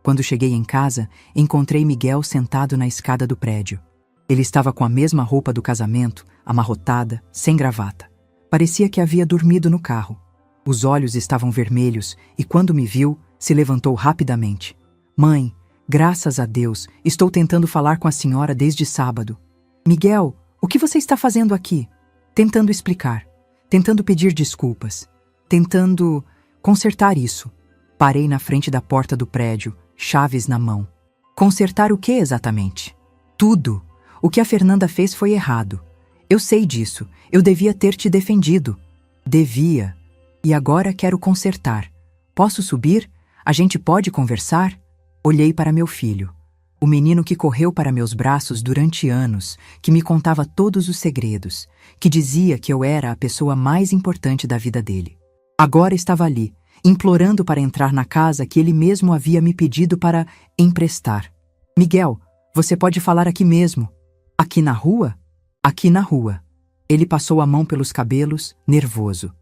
Quando cheguei em casa, encontrei Miguel sentado na escada do prédio. Ele estava com a mesma roupa do casamento, amarrotada, sem gravata. Parecia que havia dormido no carro. Os olhos estavam vermelhos e, quando me viu, se levantou rapidamente. Mãe, graças a Deus, estou tentando falar com a senhora desde sábado. Miguel, o que você está fazendo aqui? Tentando explicar, tentando pedir desculpas, tentando consertar isso. Parei na frente da porta do prédio, chaves na mão. Consertar o que exatamente? Tudo. O que a Fernanda fez foi errado. Eu sei disso. Eu devia ter te defendido. Devia. E agora quero consertar. Posso subir? A gente pode conversar? Olhei para meu filho. O menino que correu para meus braços durante anos, que me contava todos os segredos, que dizia que eu era a pessoa mais importante da vida dele. Agora estava ali, implorando para entrar na casa que ele mesmo havia me pedido para emprestar. Miguel, você pode falar aqui mesmo. Aqui na rua? Aqui na rua. Ele passou a mão pelos cabelos, nervoso.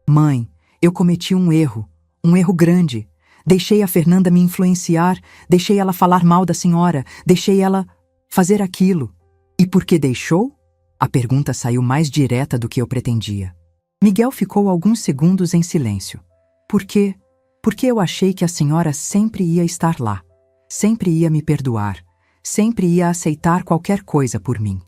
Mãe, eu cometi um erro grande. Deixei a Fernanda me influenciar, deixei ela falar mal da senhora, deixei ela fazer aquilo. E por que deixou? A pergunta saiu mais direta do que eu pretendia. Miguel ficou alguns segundos em silêncio. Por quê? Porque eu achei que a senhora sempre ia estar lá, sempre ia me perdoar, sempre ia aceitar qualquer coisa por mim.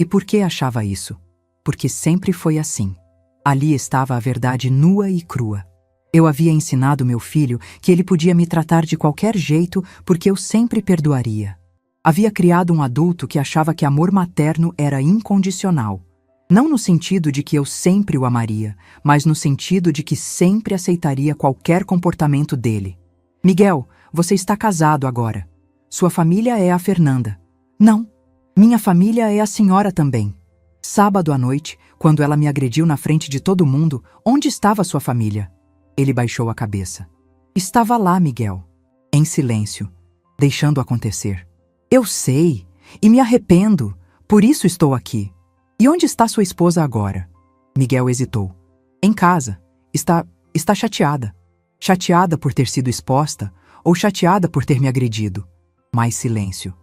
E por que achava isso? Porque sempre foi assim. Ali estava a verdade nua e crua. Eu havia ensinado meu filho que ele podia me tratar de qualquer jeito porque eu sempre perdoaria. Havia criado um adulto que achava que amor materno era incondicional. Não no sentido de que eu sempre o amaria, mas no sentido de que sempre aceitaria qualquer comportamento dele. Miguel, você está casado agora. Sua família é a Fernanda. Não, minha família é a senhora também. Sábado à noite, quando ela me agrediu na frente de todo mundo, onde estava sua família? Ele baixou a cabeça. Estava lá, Miguel. Em silêncio, deixando acontecer. Eu sei, e me arrependo, por isso estou aqui. E onde está sua esposa agora? Miguel hesitou. Em casa. Está chateada. Chateada por ter sido exposta, ou chateada por ter me agredido. Mais silêncio.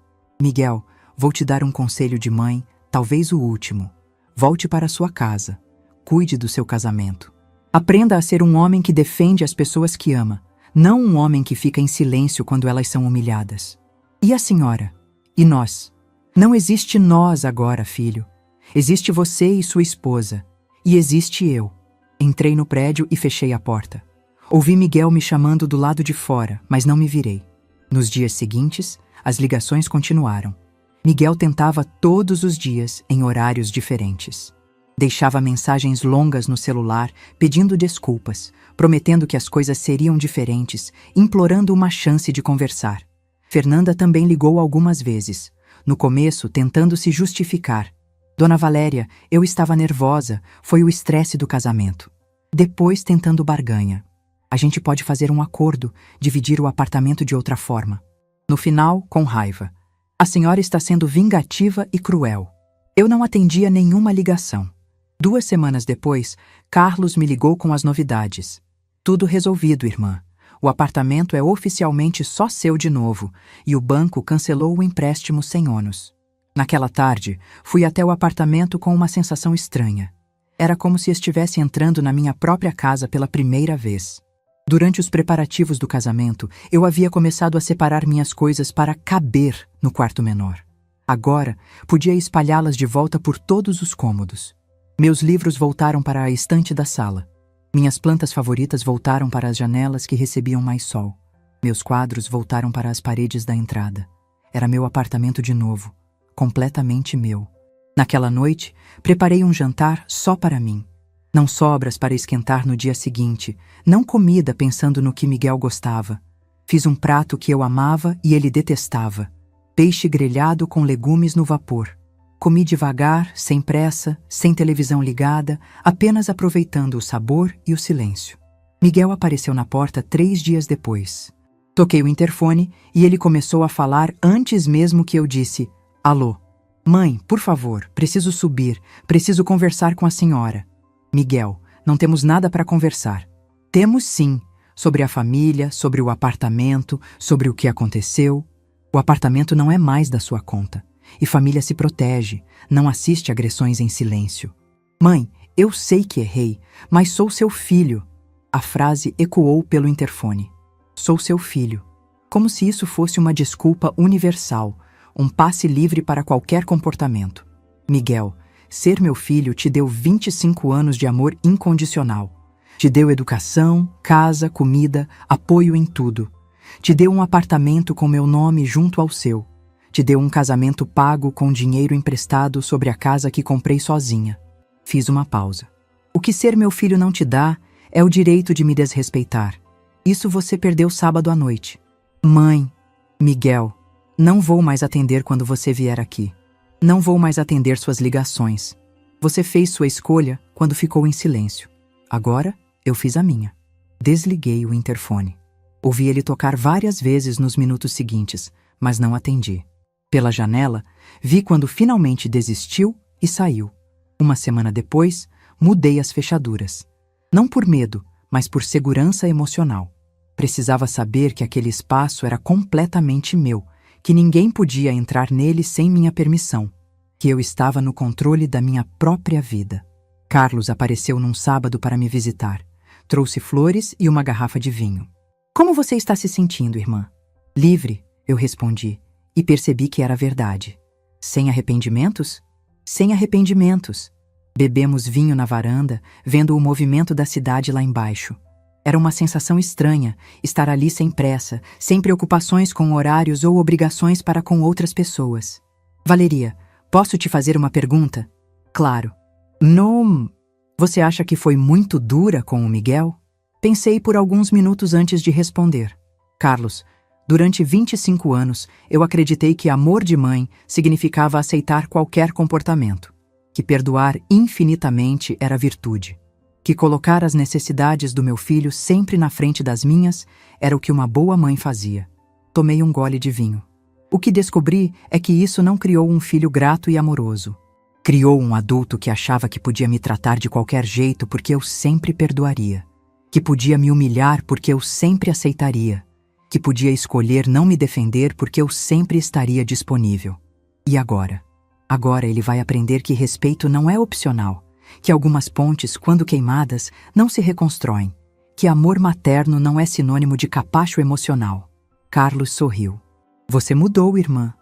Miguel, vou te dar um conselho de mãe, talvez o último. Volte para sua casa. Cuide do seu casamento. Aprenda a ser um homem que defende as pessoas que ama, não um homem que fica em silêncio quando elas são humilhadas. E a senhora? E nós? Não existe nós agora, filho. Existe você e sua esposa. E existe eu. Entrei no prédio e fechei a porta. Ouvi Miguel me chamando do lado de fora, mas não me virei. Nos dias seguintes, as ligações continuaram. Miguel tentava todos os dias em horários diferentes. Deixava mensagens longas no celular, pedindo desculpas, prometendo que as coisas seriam diferentes, implorando uma chance de conversar. Fernanda também ligou algumas vezes, no começo tentando se justificar. Dona Valéria, eu estava nervosa, foi o estresse do casamento. Depois tentando barganha. A gente pode fazer um acordo, dividir o apartamento de outra forma. No final, com raiva. A senhora está sendo vingativa e cruel. Eu não atendia nenhuma ligação. 2 semanas depois, Carlos me ligou com as novidades. Tudo resolvido, irmã. O apartamento é oficialmente só seu de novo e o banco cancelou o empréstimo sem ônus. Naquela tarde, fui até o apartamento com uma sensação estranha. Era como se estivesse entrando na minha própria casa pela primeira vez. Durante os preparativos do casamento, eu havia começado a separar minhas coisas para caber no quarto menor. Agora, podia espalhá-las de volta por todos os cômodos. Meus livros voltaram para a estante da sala. Minhas plantas favoritas voltaram para as janelas que recebiam mais sol. Meus quadros voltaram para as paredes da entrada. Era meu apartamento de novo, completamente meu. Naquela noite, preparei um jantar só para mim. Não sobras para esquentar no dia seguinte, não comida pensando no que Miguel gostava. Fiz um prato que eu amava e ele detestava. Peixe grelhado com legumes no vapor. Comi devagar, sem pressa, sem televisão ligada, apenas aproveitando o sabor e o silêncio. Miguel apareceu na porta 3 dias depois. Toquei o interfone e ele começou a falar antes mesmo que eu disse, alô. Mãe, por favor, preciso subir, preciso conversar com a senhora. Miguel, não temos nada para conversar. Temos sim, sobre a família, sobre o apartamento, sobre o que aconteceu. O apartamento não é mais da sua conta. E família se protege, não assiste agressões em silêncio. Mãe, eu sei que errei, mas sou seu filho. A frase ecoou pelo interfone. Sou seu filho. Como se isso fosse uma desculpa universal, um passe livre para qualquer comportamento. Miguel, ser meu filho te deu 25 anos de amor incondicional. Te deu educação, casa, comida, apoio em tudo. Te deu um apartamento com meu nome junto ao seu. Te deu um casamento pago com dinheiro emprestado sobre a casa que comprei sozinha. Fiz uma pausa. O que ser meu filho não te dá é o direito de me desrespeitar. Isso você perdeu sábado à noite. Mãe, Miguel, não vou mais atender quando você vier aqui. Não vou mais atender suas ligações. Você fez sua escolha quando ficou em silêncio. Agora, eu fiz a minha. Desliguei o interfone. Ouvi ele tocar várias vezes nos minutos seguintes, mas não atendi. Pela janela, vi quando finalmente desistiu e saiu. Uma semana depois, mudei as fechaduras. Não por medo, mas por segurança emocional. Precisava saber que aquele espaço era completamente meu, que ninguém podia entrar nele sem minha permissão, que eu estava no controle da minha própria vida. Carlos apareceu num sábado para me visitar. Trouxe flores e uma garrafa de vinho. Como você está se sentindo, irmã? Livre, eu respondi, e percebi que era verdade. Sem arrependimentos? Sem arrependimentos. Bebemos vinho na varanda, vendo o movimento da cidade lá embaixo. Era uma sensação estranha, estar ali sem pressa, sem preocupações com horários ou obrigações para com outras pessoas. Valeria, posso te fazer uma pergunta? Claro. Não. Você acha que foi muito dura com o Miguel? Pensei por alguns minutos antes de responder. Carlos, durante 25 anos, eu acreditei que amor de mãe significava aceitar qualquer comportamento, que perdoar infinitamente era virtude, que colocar as necessidades do meu filho sempre na frente das minhas era o que uma boa mãe fazia. Tomei um gole de vinho. O que descobri é que isso não criou um filho grato e amoroso. Criou um adulto que achava que podia me tratar de qualquer jeito porque eu sempre perdoaria, que podia me humilhar porque eu sempre aceitaria, que podia escolher não me defender porque eu sempre estaria disponível. E agora? Agora ele vai aprender que respeito não é opcional, que algumas pontes, quando queimadas, não se reconstroem, que amor materno não é sinônimo de capacho emocional. Carlos sorriu. Você mudou, irmã.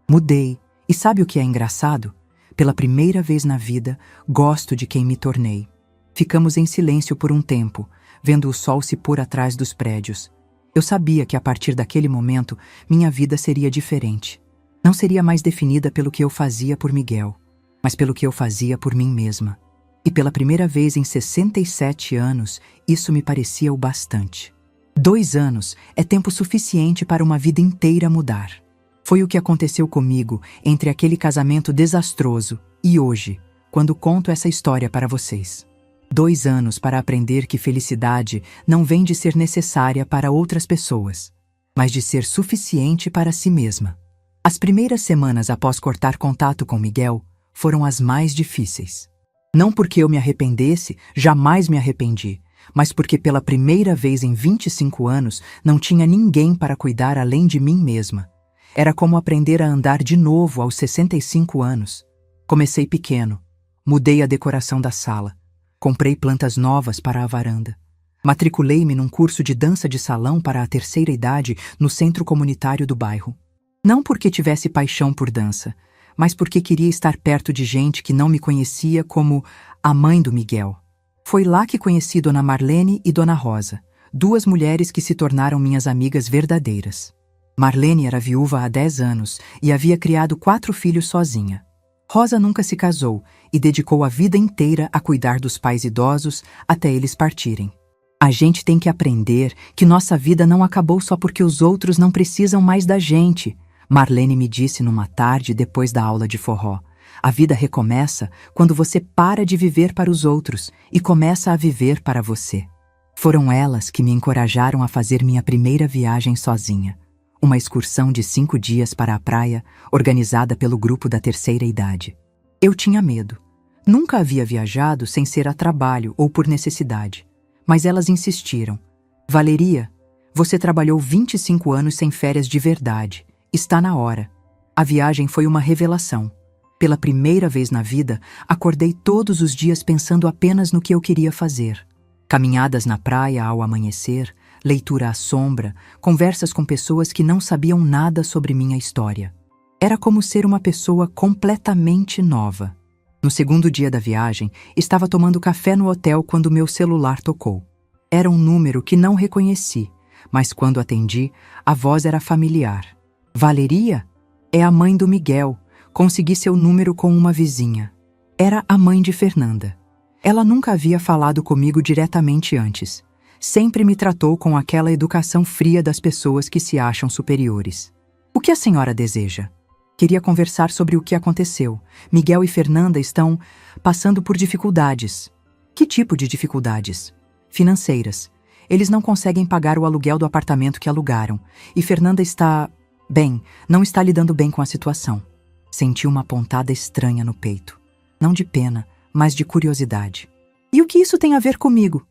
Mudei. E sabe o que é engraçado? Pela primeira vez na vida, gosto de quem me tornei. Ficamos em silêncio por um tempo, vendo o sol se pôr atrás dos prédios. Eu sabia que a partir daquele momento, minha vida seria diferente. Não seria mais definida pelo que eu fazia por Miguel, mas pelo que eu fazia por mim mesma. E pela primeira vez em 67 anos, isso me parecia o bastante. 2 anos é tempo suficiente para uma vida inteira mudar. Foi o que aconteceu comigo entre aquele casamento desastroso e hoje, quando conto essa história para vocês. 2 anos para aprender que felicidade não vem de ser necessária para outras pessoas, mas de ser suficiente para si mesma. As primeiras semanas após cortar contato com Miguel foram as mais difíceis. Não porque eu me arrependesse, jamais me arrependi, mas porque pela primeira vez em 25 anos não tinha ninguém para cuidar além de mim mesma. Era como aprender a andar de novo aos 65 anos. Comecei pequeno, mudei a decoração da sala, comprei plantas novas para a varanda. Matriculei-me num curso de dança de salão para a terceira idade no centro comunitário do bairro. Não porque tivesse paixão por dança, mas porque queria estar perto de gente que não me conhecia como a mãe do Miguel. Foi lá que conheci Dona Marlene e Dona Rosa, 2 mulheres que se tornaram minhas amigas verdadeiras. Marlene era viúva há 10 anos e havia criado 4 filhos sozinha. Rosa nunca se casou e dedicou a vida inteira a cuidar dos pais idosos até eles partirem. A gente tem que aprender que nossa vida não acabou só porque os outros não precisam mais da gente, Marlene me disse numa tarde depois da aula de forró. A vida recomeça quando você para de viver para os outros e começa a viver para você. Foram elas que me encorajaram a fazer minha primeira viagem sozinha. Uma excursão de 5 dias para a praia, organizada pelo grupo da terceira idade. Eu tinha medo. Nunca havia viajado sem ser a trabalho ou por necessidade. Mas elas insistiram. Valeria, você trabalhou 25 anos sem férias de verdade. Está na hora. A viagem foi uma revelação. Pela primeira vez na vida, acordei todos os dias pensando apenas no que eu queria fazer. Caminhadas na praia ao amanhecer, leitura à sombra, conversas com pessoas que não sabiam nada sobre minha história. Era como ser uma pessoa completamente nova. No segundo dia da viagem, estava tomando café no hotel quando meu celular tocou. Era um número que não reconheci, mas quando atendi, a voz era familiar. Valeria? É a mãe do Miguel. Consegui seu número com uma vizinha. Era a mãe de Fernanda. Ela nunca havia falado comigo diretamente antes. Sempre me tratou com aquela educação fria das pessoas que se acham superiores. O que a senhora deseja? Queria conversar sobre o que aconteceu. Miguel e Fernanda estão passando por dificuldades. Que tipo de dificuldades? Financeiras. Eles não conseguem pagar o aluguel do apartamento que alugaram. E Fernanda não está lidando bem com a situação. Senti uma pontada estranha no peito. Não de pena, mas de curiosidade. E o que isso tem a ver comigo?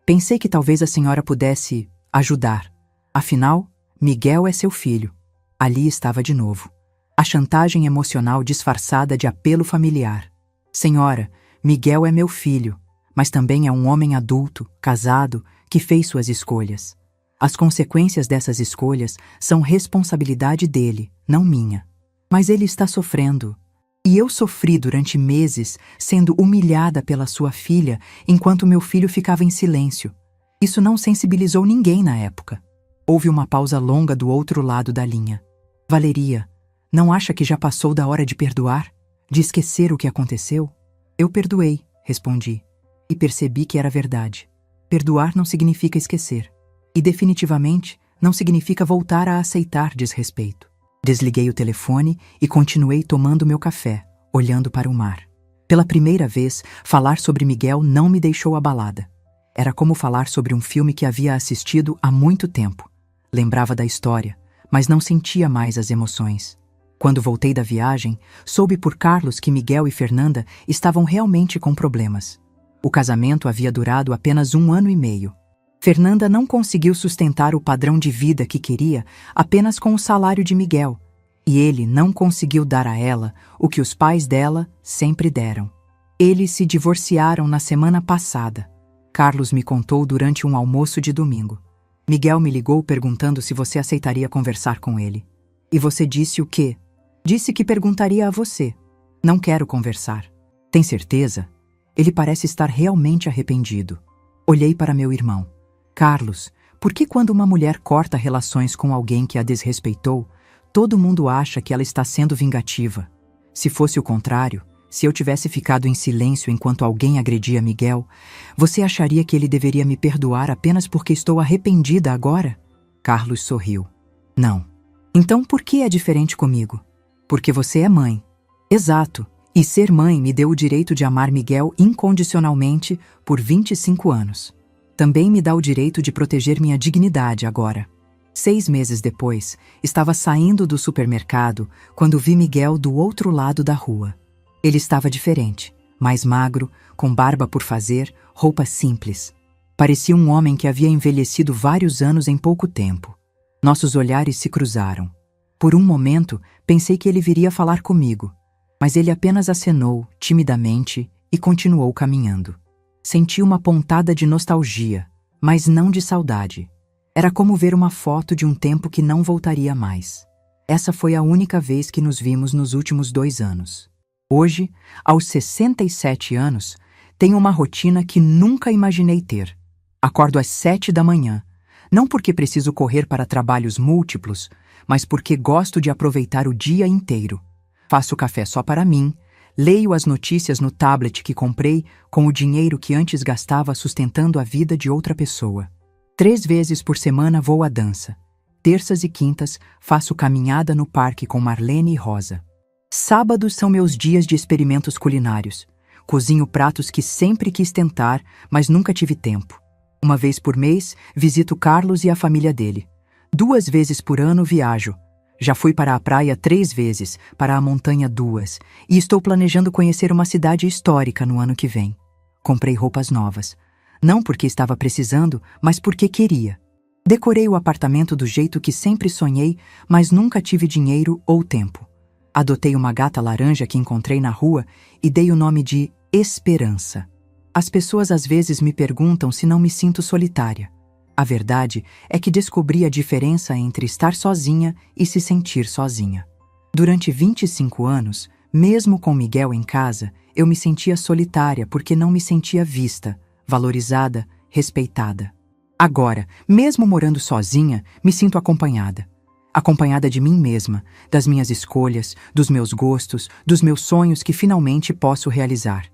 Pensei que talvez a senhora pudesse ajudar. Afinal, Miguel é seu filho. Ali estava de novo. A chantagem emocional disfarçada de apelo familiar. Senhora, Miguel é meu filho, mas também é um homem adulto, casado, que fez suas escolhas. As consequências dessas escolhas são responsabilidade dele, não minha. Mas ele está sofrendo. E eu sofri durante meses sendo humilhada pela sua filha enquanto meu filho ficava em silêncio. Isso não sensibilizou ninguém na época. Houve uma pausa longa do outro lado da linha. Valeria, não acha que já passou da hora de perdoar? De esquecer o que aconteceu? Eu perdoei, respondi. E percebi que era verdade. Perdoar não significa esquecer. E definitivamente não significa voltar a aceitar desrespeito. Desliguei o telefone e continuei tomando meu café, olhando para o mar. Pela primeira vez, falar sobre Miguel não me deixou abalada. Era como falar sobre um filme que havia assistido há muito tempo. Lembrava da história, mas não sentia mais as emoções. Quando voltei da viagem, soube por Carlos que Miguel e Fernanda estavam realmente com problemas. O casamento havia durado apenas 1 ano e meio. Fernanda não conseguiu sustentar o padrão de vida que queria apenas com o salário de Miguel, e ele não conseguiu dar a ela o que os pais dela sempre deram. Eles se divorciaram na semana passada. Carlos me contou durante um almoço de domingo. Miguel me ligou perguntando se você aceitaria conversar com ele. E você disse o quê? Disse que perguntaria a você. Não quero conversar. Tem certeza? Ele parece estar realmente arrependido. Olhei para meu irmão. Carlos, por que quando uma mulher corta relações com alguém que a desrespeitou, todo mundo acha que ela está sendo vingativa? Se fosse o contrário, se eu tivesse ficado em silêncio enquanto alguém agredia Miguel, você acharia que ele deveria me perdoar apenas porque estou arrependida agora? Carlos sorriu. Não. Então por que é diferente comigo? Porque você é mãe. Exato. E ser mãe me deu o direito de amar Miguel incondicionalmente por 25 anos. Também me dá o direito de proteger minha dignidade agora. 6 meses depois, estava saindo do supermercado quando vi Miguel do outro lado da rua. Ele estava diferente, mais magro, com barba por fazer, roupa simples. Parecia um homem que havia envelhecido vários anos em pouco tempo. Nossos olhares se cruzaram. Por um momento, pensei que ele viria falar comigo, mas ele apenas acenou, timidamente, e continuou caminhando. Senti uma pontada de nostalgia, mas não de saudade. Era como ver uma foto de um tempo que não voltaria mais. Essa foi a única vez que nos vimos nos últimos 2 anos. Hoje, aos 67 anos, tenho uma rotina que nunca imaginei ter. Acordo às 7 da manhã, não porque preciso correr para trabalhos múltiplos, mas porque gosto de aproveitar o dia inteiro. Faço café só para mim, leio as notícias no tablet que comprei com o dinheiro que antes gastava sustentando a vida de outra pessoa. 3 vezes por semana vou à dança. Terças e quintas faço caminhada no parque com Marlene e Rosa. Sábados são meus dias de experimentos culinários. Cozinho pratos que sempre quis tentar, mas nunca tive tempo. Uma vez por mês, visito Carlos e a família dele. 2 vezes por ano viajo. Já fui para a praia 3 vezes, para a montanha 2, e estou planejando conhecer uma cidade histórica no ano que vem. Comprei roupas novas. Não porque estava precisando, mas porque queria. Decorei o apartamento do jeito que sempre sonhei, mas nunca tive dinheiro ou tempo. Adotei uma gata laranja que encontrei na rua e dei o nome de Esperança. As pessoas às vezes me perguntam se não me sinto solitária. A verdade é que descobri a diferença entre estar sozinha e se sentir sozinha. Durante 25 anos, mesmo com Miguel em casa, eu me sentia solitária porque não me sentia vista, valorizada, respeitada. Agora, mesmo morando sozinha, me sinto acompanhada. Acompanhada de mim mesma, das minhas escolhas, dos meus gostos, dos meus sonhos que finalmente posso realizar.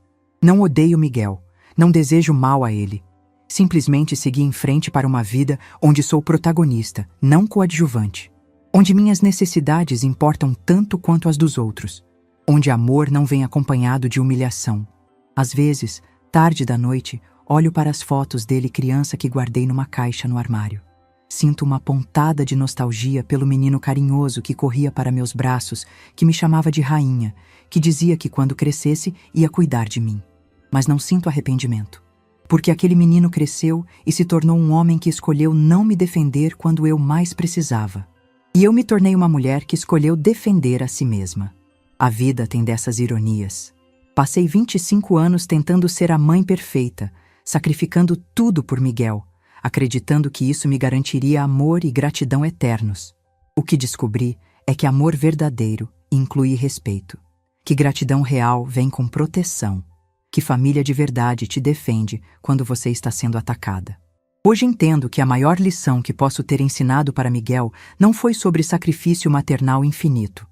Não odeio Miguel, não desejo mal a ele. Simplesmente segui em frente para uma vida onde sou protagonista, não coadjuvante. Onde minhas necessidades importam tanto quanto as dos outros. Onde amor não vem acompanhado de humilhação. Às vezes, tarde da noite, olho para as fotos dele criança que guardei numa caixa no armário. Sinto uma pontada de nostalgia pelo menino carinhoso que corria para meus braços, que me chamava de rainha, que dizia que quando crescesse ia cuidar de mim. Mas não sinto arrependimento. Porque aquele menino cresceu e se tornou um homem que escolheu não me defender quando eu mais precisava. E eu me tornei uma mulher que escolheu defender a si mesma. A vida tem dessas ironias. Passei 25 anos tentando ser a mãe perfeita, sacrificando tudo por Miguel, acreditando que isso me garantiria amor e gratidão eternos. O que descobri é que amor verdadeiro inclui respeito, que gratidão real vem com proteção, que família de verdade te defende quando você está sendo atacada. Hoje entendo que a maior lição que posso ter ensinado para Miguel não foi sobre sacrifício maternal infinito.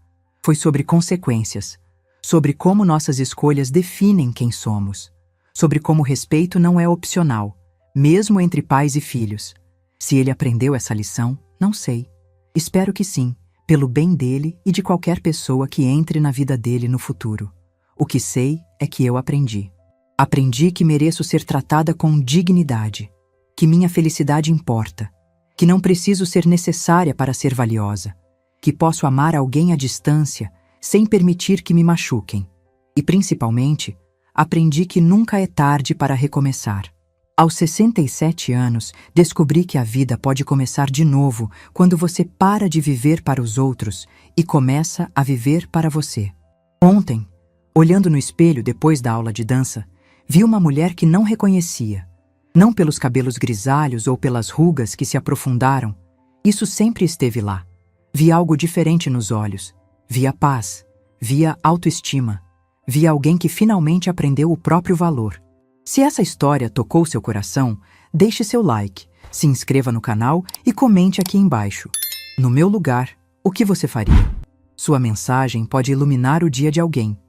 Foi sobre consequências, sobre como nossas escolhas definem quem somos, sobre como respeito não é opcional, mesmo entre pais e filhos. Se ele aprendeu essa lição, não sei. Espero que sim, pelo bem dele e de qualquer pessoa que entre na vida dele no futuro. O que sei é que eu aprendi. Aprendi que mereço ser tratada com dignidade, que minha felicidade importa, que não preciso ser necessária para ser valiosa, que posso amar alguém à distância sem permitir que me machuquem. E, principalmente, aprendi que nunca é tarde para recomeçar. Aos 67 anos, descobri que a vida pode começar de novo quando você para de viver para os outros e começa a viver para você. Ontem, olhando no espelho depois da aula de dança, vi uma mulher que não reconhecia. Não pelos cabelos grisalhos ou pelas rugas que se aprofundaram. Isso sempre esteve lá. Vi algo diferente nos olhos. Vi a paz. Vi a autoestima. Vi alguém que finalmente aprendeu o próprio valor. Se essa história tocou seu coração, deixe seu like, se inscreva no canal e comente aqui embaixo. No meu lugar, o que você faria? Sua mensagem pode iluminar o dia de alguém.